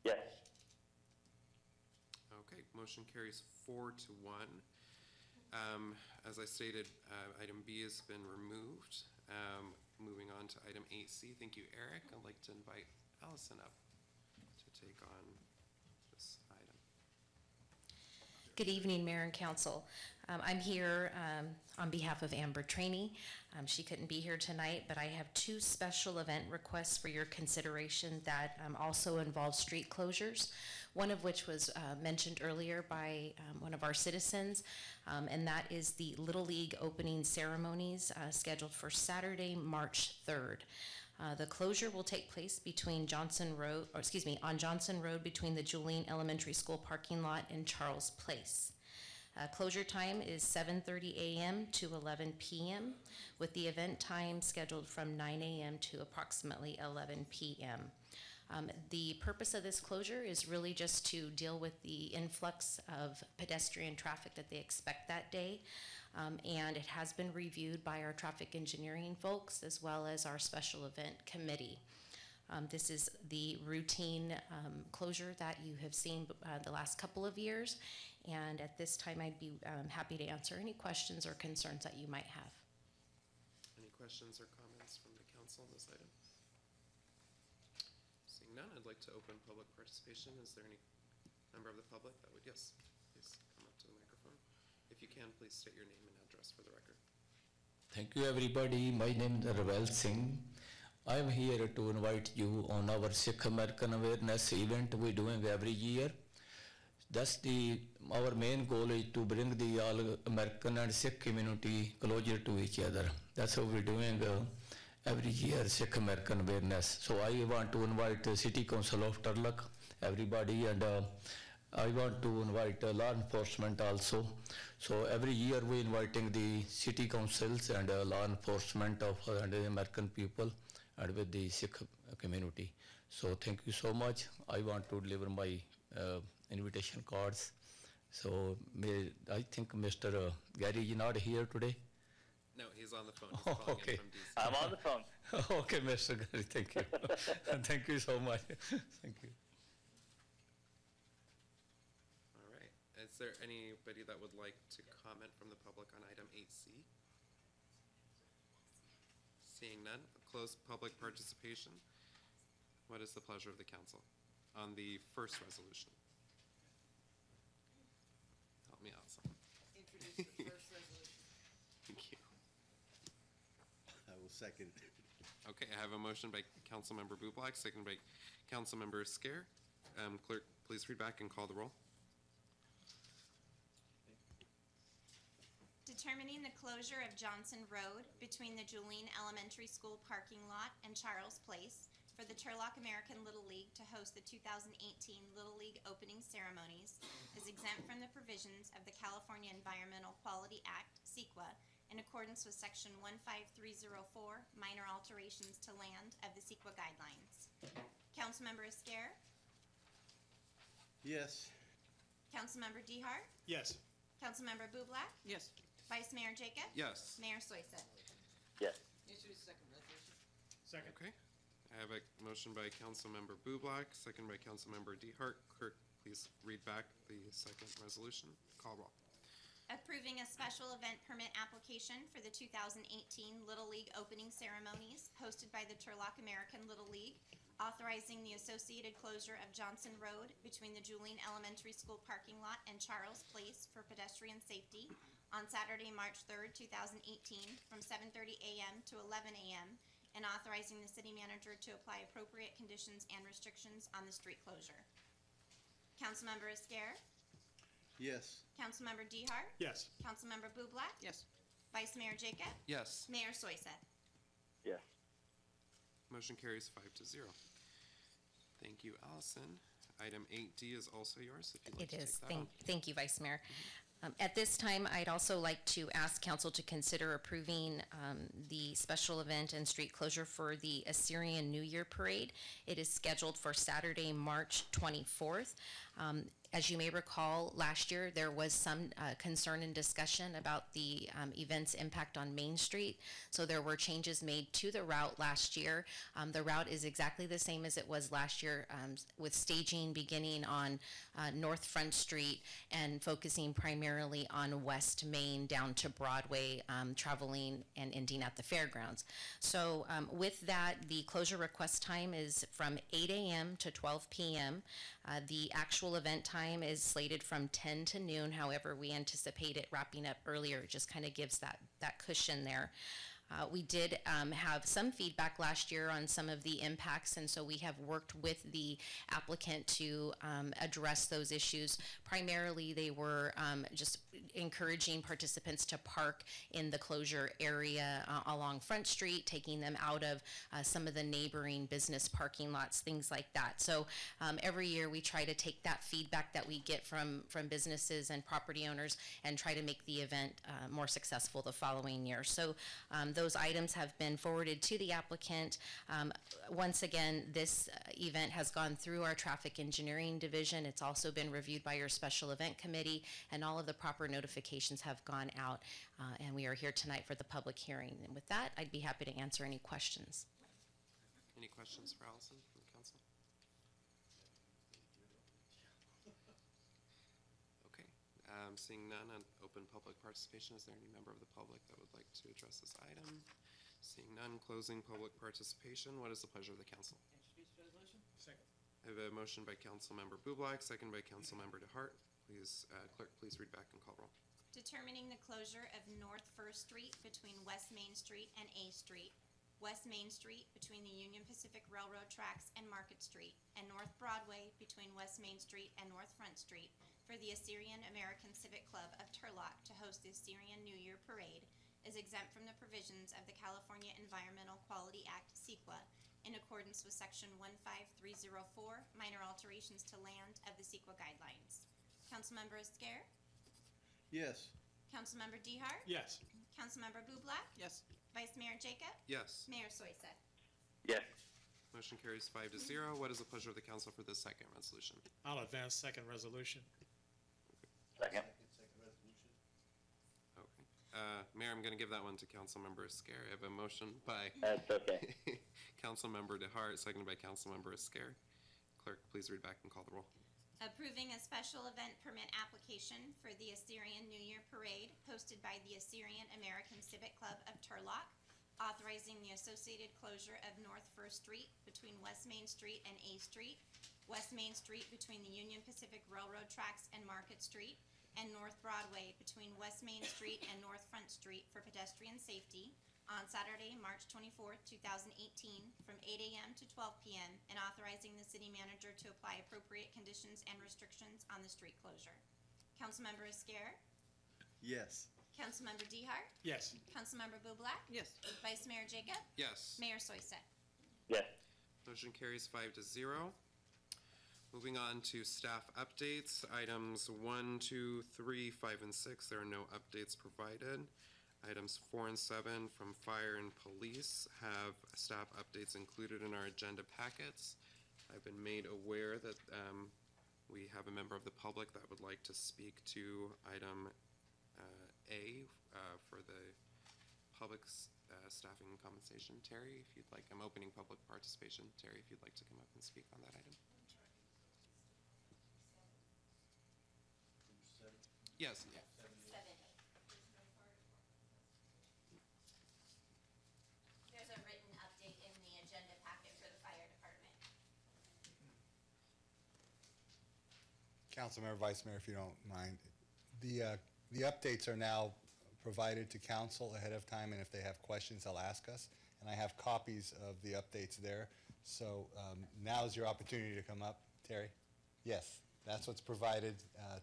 Yes. Okay, motion carries 4-1. As I stated, item B has been removed. Moving on to item 8C. Thank you, Eric. I'd like to invite Allison up to take on this item. Good evening, Mayor and Council. I'm here on behalf of Amber Trainee. She couldn't be here tonight, but I have two special event requests for your consideration that also involve street closures, one of which was mentioned earlier by one of our citizens, and that is the Little League opening ceremonies scheduled for Saturday, March 3rd. The closure will take place between on Johnson Road between the Julian Elementary School parking lot and Charles Place. Closure time is 7:30 a.m. to 11 p.m. with the event time scheduled from 9 a.m. to approximately 11 p.m. The purpose of this closure is really just to deal with the influx of pedestrian traffic that they expect that day. And it has been reviewed by our traffic engineering folks as well as our special event committee. This is the routine closure that you have seen the last couple of years. And at this time, I'd be happy to answer any questions or concerns that you might have. Any questions or comments from the council on this item? Seeing none, I'd like to open public participation. Is there any member of the public that would, yes, please come up to the microphone. If you can, please state your name and address for the record. Thank you, everybody. My name is Ravel Singh. I am here to invite you on our Sikh American awareness event we're doing every year. That's our main goal is to bring the all American and Sikh community closer to each other. That's how we're doing every year Sikh American awareness. So I want to invite the City Council of Turlock, everybody, and I want to invite law enforcement also. So every year we're inviting the city councils and law enforcement of and the American people and with the Sikh community. So thank you so much. I want to deliver my invitation cards. So I think Mr. Gary is not here today. No, he's on the phone. He's calling Okay. in from DC. I'm on the phone. Okay, Mr. Gary, thank you. Thank you so much. Thank you. All right. Is there anybody that would like to comment from the public on item 8C? Seeing none, close public participation. What is the pleasure of the council on the first resolution? Help me out, someone. Introduce the first resolution. Thank you. I will second. Okay, I have a motion by Councilmember Bublak, second by Councilmember Scare. Clerk, please read back and call the roll. Determining the closure of Johnson Road between the Julian Elementary School parking lot and Charles Place, for the Turlock American Little League to host the 2018 Little League opening ceremonies is exempt from the provisions of the California Environmental Quality Act, CEQA, in accordance with Section 15304, minor alterations to land of the CEQA guidelines. Councilmember Esquer, Yes. Councilmember Dehart, Yes. Councilmember Bublak, Yes. Vice Mayor Jacob, Yes. Mayor Soiseth. Yes. Introduce the second resolution. Second. Okay. I have a motion by Councilmember Bublak, second by Councilmember Dehart. Clerk, please read back the second resolution. Call roll. Approving a special event permit application for the 2018 Little League opening ceremonies hosted by the Turlock American Little League, authorizing the associated closure of Johnson Road between the Julian Elementary School parking lot and Charles Place for pedestrian safety on Saturday, March 3rd, 2018, from 7:30 a.m. to 11 a.m., and authorizing the city manager to apply appropriate conditions and restrictions on the street closure. Councilmember Esquer, Yes. Councilmember Dehart, Yes. Councilmember Bublak, Yes. Vice Mayor Jacob, Yes. Mayor Soiseth. Yes. Motion carries 5-0. Thank you, Allison. Item 8D is also yours, if you'd like It to is. take that on. Thank you, Vice Mayor. At this time, I'd also like to ask council to consider approving the special event and street closure for the Assyrian New Year Parade. It is scheduled for Saturday, March 24th. As you may recall, last year there was some concern and discussion about the event's impact on Main Street. So there were changes made to the route last year. The route is exactly the same as it was last year, with staging beginning on North Front Street and focusing primarily on West Main down to Broadway, traveling and ending at the fairgrounds. So with that, the closure request time is from 8 a.m. to 12 p.m. The actual event time is slated from 10 to noon. However, we anticipate it wrapping up earlier. It just kind of gives that cushion there. We did have some feedback last year on some of the impacts, and so we have worked with the applicant to address those issues. Primarily, they were just encouraging participants to park in the closure area along Front Street, taking them out of some of the neighboring business parking lots, things like that. So every year we try to take that feedback that we get from businesses and property owners and try to make the event more successful the following year. So those items have been forwarded to the applicant. Once again, this event has gone through our traffic engineering division. It's also been reviewed by your special event committee, and all of the proper notifications have gone out, and we are here tonight for the public hearing. And with that, I'd be happy to answer any questions. Any questions for Allison from the council? Okay. Seeing none on open public participation, is there any member of the public that would like to address this item? Seeing none, closing public participation. What is the pleasure of the council? Introduce resolution. Second. I have a motion by Councilmember Bublak, second by Councilmember DeHart. Please, clerk, please read back and call roll. Determining the closure of North First Street between West Main Street and A Street, West Main Street between the Union Pacific Railroad tracks and Market Street, and North Broadway between West Main Street and North Front Street for the Assyrian American Civic Club of Turlock to host the Assyrian New Year Parade is exempt from the provisions of the California Environmental Quality Act, CEQA, in accordance with Section 15304, minor alterations to land of the CEQA guidelines. Councilmember Esquer, Yes. Councilmember Dehart, Yes. Councilmember Bublak, Yes. Vice Mayor Jacob, Yes. Mayor Soiseth. Yes. Motion carries 5-0. What is the pleasure of the council for this second resolution? I'll advance second resolution. Second. Okay. Mayor, I'm going to give that one to Councilmember Esquer. I have a motion by That's okay. Councilmember DeHart, seconded by Councilmember Esquer. Clerk, please read back and call the roll. Approving a special event permit application for the Assyrian New Year Parade hosted by the Assyrian American Civic Club of Turlock, authorizing the associated closure of North First Street between West Main Street and A Street, West Main Street between the Union Pacific Railroad tracks and Market Street, and North Broadway between West Main Street and North Front Street for pedestrian safety on Saturday, March 24th, 2018, from 8 a.m. to 12 p.m., and authorizing the city manager to apply appropriate conditions and restrictions on the street closure. Councilmember Esquer, Yes. Councilmember Dehart, Yes. Councilmember Bublak, Yes. Vice Mayor Jacob, Yes. Mayor Soiseth. Yes. Motion carries 5-0. Moving on to staff updates, items 1, 2, 3, 5, and 6, there are no updates provided. Items 4 and 7 from fire and police have staff updates included in our agenda packets. I've been made aware that we have a member of the public that would like to speak to item A for the public's staffing and compensation. Terry, if you'd like, I'm opening public participation. Terry, if you'd like to come up and speak on that item. Yes, yeah. There's a written update in the agenda packet for the fire department. Councilmember, Vice Mayor, if you don't mind, the updates are now provided to council ahead of time, and if they have questions, they'll ask us. And I have copies of the updates there. So now is your opportunity to come up, Terry. Yes, that's what's provided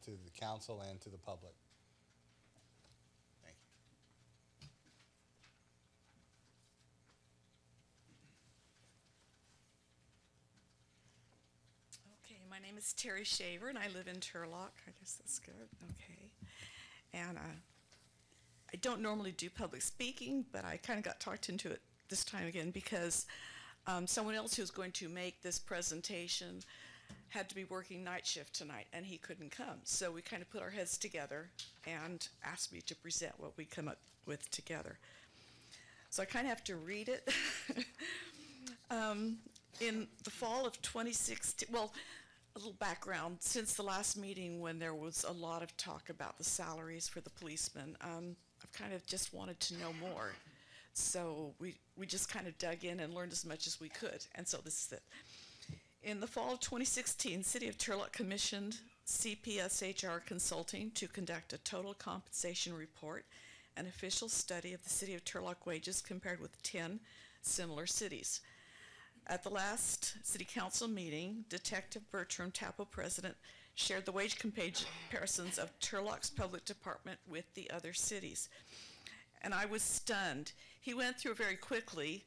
to the council and to the public. Thank you. Okay, my name is Terry Shaver, and I live in Turlock. I guess that's good. Okay. And I don't normally do public speaking, but I kind of got talked into it this time again because someone else who's going to make this presentation had to be working night shift tonight, and he couldn't come. So we kind of put our heads together and asked me to present what we come up with together. So I kind of have to read it. In the fall of 2016, well, a little background. Since the last meeting when there was a lot of talk about the salaries for the policemen, I've kind of just wanted to know more. So we just kind of dug in and learned as much as we could. And so this is it. In the fall of 2016, City of Turlock commissioned CPSHR Consulting to conduct a total compensation report, an official study of the City of Turlock wages compared with 10 similar cities. At the last City Council meeting, Detective Bertram Tappo, President, shared the wage comparisons of Turlock's public department with the other cities. And I was stunned. He went through very quickly,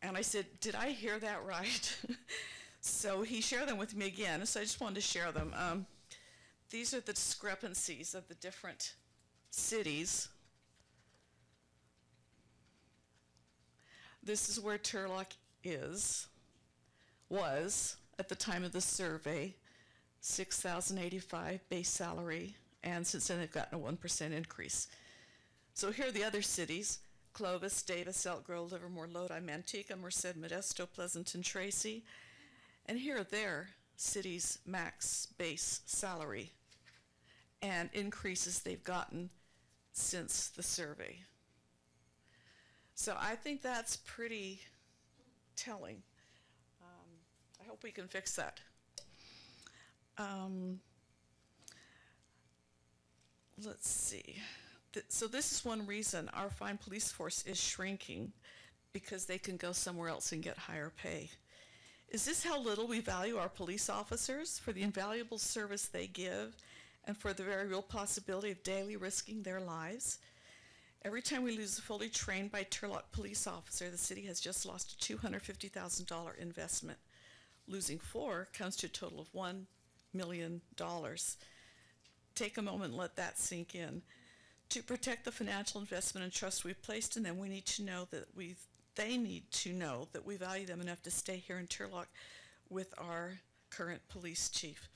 and I said, did I hear that right? So he shared them with me again, so I just wanted to share them. These are the discrepancies of the different cities. This is where Turlock was at the time of the survey, $6,085 base salary, and since then they've gotten a 1% increase. So here are the other cities: Clovis, Davis, Elk Grove, Livermore, Lodi, Manteca, Merced, Modesto, Pleasanton, Tracy. And here are their cities' max base salary and increases they've gotten since the survey. So I think that's pretty telling. I hope we can fix that. Let's see. So this is one reason our fine police force is shrinking, because they can go somewhere else and get higher pay. Is this how little we value our police officers for the invaluable service they give and for the very real possibility of daily risking their lives? Every time we lose a fully trained by Turlock police officer, the city has just lost a $250,000 investment. Losing 4 comes to a total of $1 million. Take a moment and let that sink in. To protect the financial investment and trust we've placed in them, we need to know that they need to know that we value them enough to stay here in Turlock with our current police chief.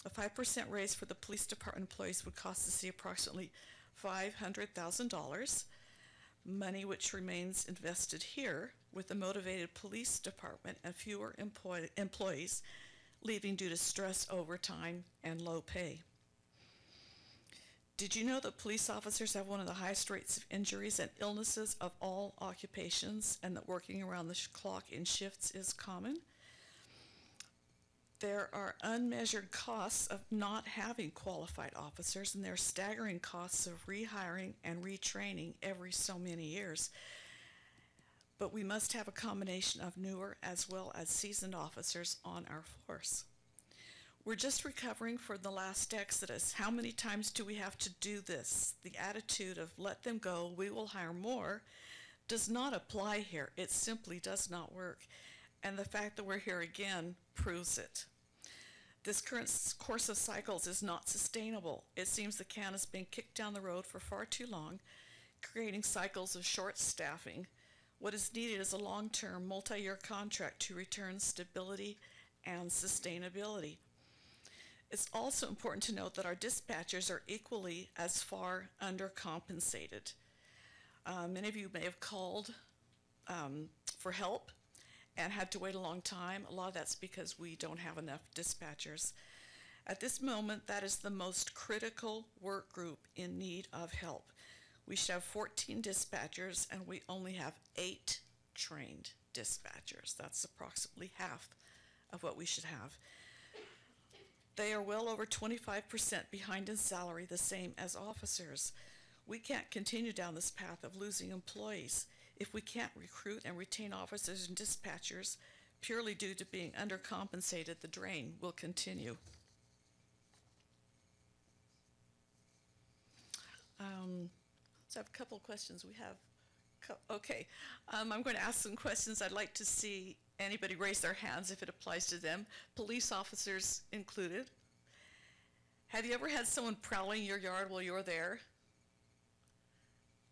A 5% raise for the police department employees would cost the city approximately $500,000, money which remains invested here with a motivated police department and fewer employees leaving due to stress, overtime, and low pay. Did you know that police officers have one of the highest rates of injuries and illnesses of all occupations, and that working around the clock in shifts is common? There are unmeasured costs of not having qualified officers, and there are staggering costs of rehiring and retraining every so many years. But we must have a combination of newer as well as seasoned officers on our force. We're just recovering from the last exodus. How many times do we have to do this? The attitude of let them go, we will hire more, does not apply here. It simply does not work. and the fact that we're here again proves it. This current course of cycles is not sustainable. It seems the can has been kicked down the road for far too long, creating cycles of short staffing. What is needed is a long-term, multi-year contract to return stability and sustainability. It's also important to note that our dispatchers are equally as far undercompensated. Many of you may have called for help and had to wait a long time. A lot of that's because we don't have enough dispatchers. At this moment, that is the most critical work group in need of help. We should have 14 dispatchers, and we only have 8 trained dispatchers. That's approximately half of what we should have. They are well over 25% behind in salary, the same as officers. We can't continue down this path of losing employees. If we can't recruit and retain officers and dispatchers purely due to being undercompensated, the drain will continue. So I have a couple of questions. We have, okay. I'm going to ask some questions. I'd like to see anybody raise their hands if it applies to them. Police officers included. Have you ever had someone prowling your yard while you're there?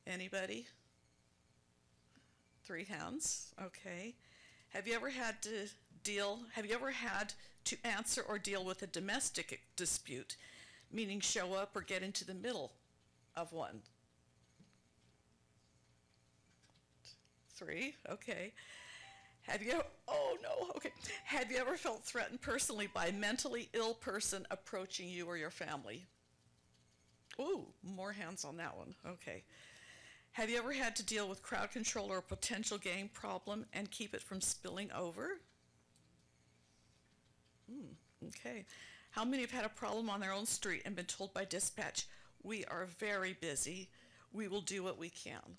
Anybody? 3 hands, okay. Have you ever had to answer or deal with a domestic dispute, meaning show up or get into the middle of one? 3, okay. Have you ever felt threatened personally by a mentally ill person approaching you or your family? Ooh, more hands on that one, okay. Have you ever had to deal with crowd control or a potential gang problem and keep it from spilling over? Okay. How many have had a problem on their own street and been told by dispatch, we are very busy, we will do what we can?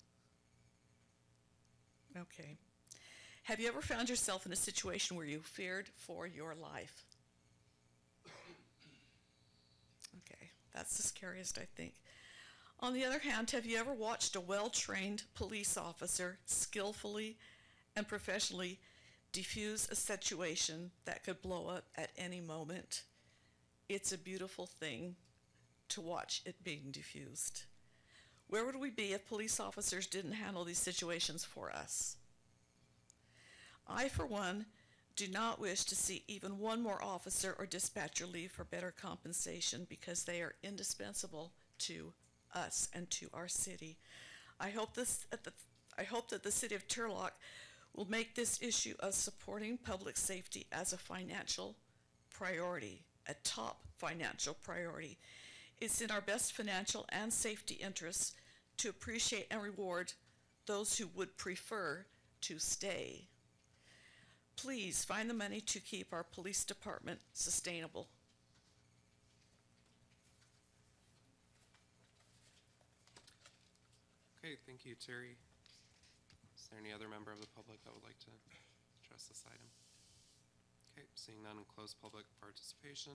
Okay. Have you ever found yourself in a situation where you feared for your life? Okay, that's the scariest, I think. On the other hand, have you ever watched a well-trained police officer skillfully and professionally defuse a situation that could blow up at any moment? It's a beautiful thing to watch it being diffused. Where would we be if police officers didn't handle these situations for us? I, for one, do not wish to see even one more officer or dispatcher leave for better compensation because they are indispensable to us and to our city. I hope that the city of Turlock will make this issue of supporting public safety as a financial priority, a top financial priority. It's in our best financial and safety interests to appreciate and reward those who would prefer to stay. Please find the money to keep our police department sustainable. Okay, thank you, Terry. Is there any other member of the public that would like to address this item? Okay, seeing none, and close public participation.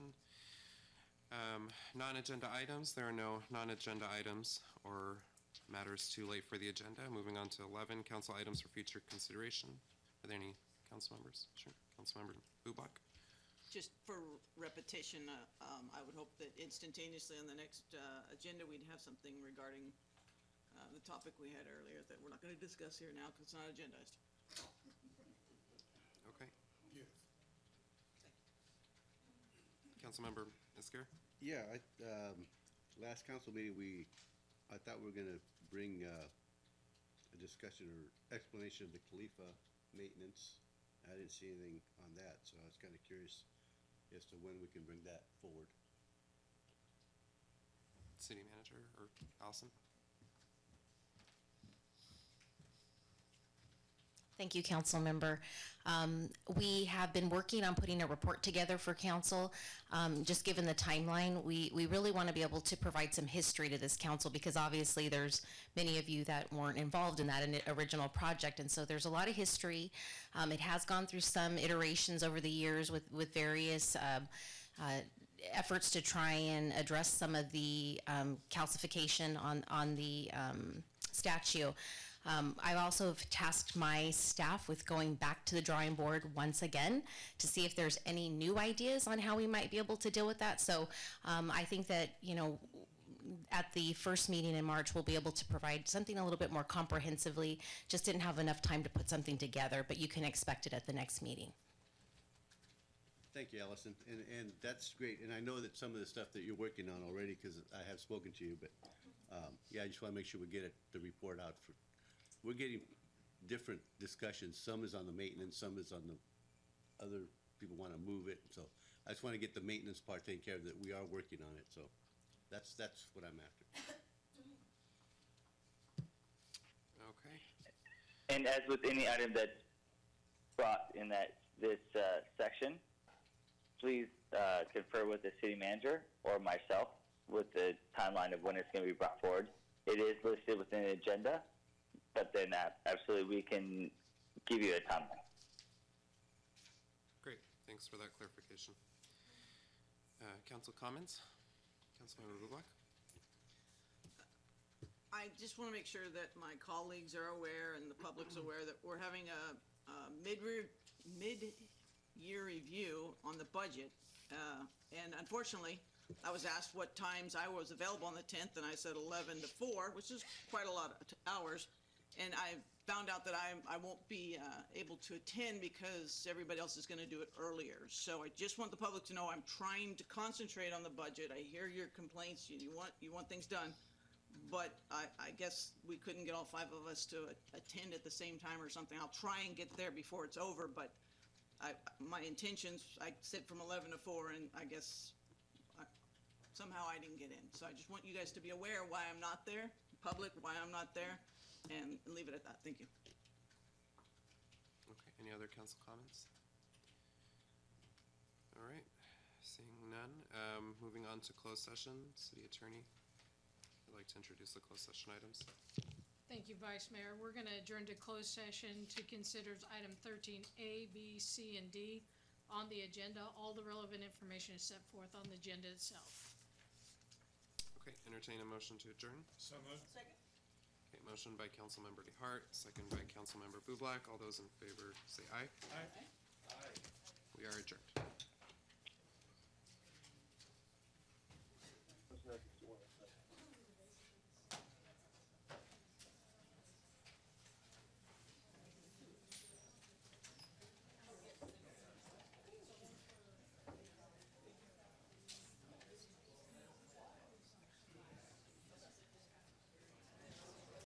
Non-agenda items, there are no non-agenda items or matters too late for the agenda. Moving on to 11, council items for future consideration. Are there any council members? Sure, Councilmember Bublak. Just for repetition, I would hope that instantaneously on the next agenda, we'd have something regarding the topic we had earlier that we're not going to discuss here now because it's not agendized. Okay. Councilmember Isker? Yeah, last council meeting, I thought we were gonna bring a discussion or explanation of the Khalifa maintenance. I didn't see anything on that, so I was kinda curious as to when we can bring that forward. City manager or Allison? Thank you, council member. We have been working on putting a report together for council. Just given the timeline, we really want to be able to provide some history to this council because obviously there's many of you that weren't involved in that original project, and so there's a lot of history. It has gone through some iterations over the years with various efforts to try and address some of the calcification on the statue. I also have tasked my staff with going back to the drawing board once again to see if there's any new ideas on how we might be able to deal with that. So I think that, you know, at the first meeting in March, we'll be able to provide something a little bit more comprehensively. Just didn't have enough time to put something together, but you can expect it at the next meeting. Thank you, Allison, and that's great, and I know that some of the stuff that you're working on already, because I have spoken to you, but, yeah, I just want to make sure we get the report out for, we're getting different discussions, some is on the maintenance, some is on the, other people want to move it, so I just want to get the maintenance part taken care of, that we are working on it, so that's what I'm after. Okay. And as with any item that's brought in this section, please confer with the city manager or myself with the timeline of when it's going to be brought forward. It is listed within the agenda, but then absolutely we can give you a timeline. Great, thanks for that clarification. Council comments? Councilmember Bublak? I just want to make sure that my colleagues are aware and the public's aware that we're having a mid-year review on the budget. And unfortunately, I was asked what times I was available on the 10th, and I said 11 to 4, which is quite a lot of hours. And I found out that I won't be able to attend because everybody else is going to do it earlier. So I just want the public to know I'm trying to concentrate on the budget. I hear your complaints. You want things done. But I guess we couldn't get all 5 of us to attend at the same time or something. I'll try and get there before it's over, but my intentions, I said from 11 to 4, and I guess somehow I didn't get in. So I just want you guys to be aware why I'm not there, public, why I'm not there, and leave it at that. Thank you. Okay, any other council comments? All right, seeing none, moving on to closed session. City Attorney, I'd like to introduce the closed session items. Thank you, Vice Mayor. We're going to adjourn to closed session to consider item 13A, B, C, and D on the agenda. All the relevant information is set forth on the agenda itself. Okay, entertain a motion to adjourn. So moved. Second. Okay, motion by Councilmember DeHart, second by Councilmember Bublak. All those in favor say aye. Aye. We are adjourned.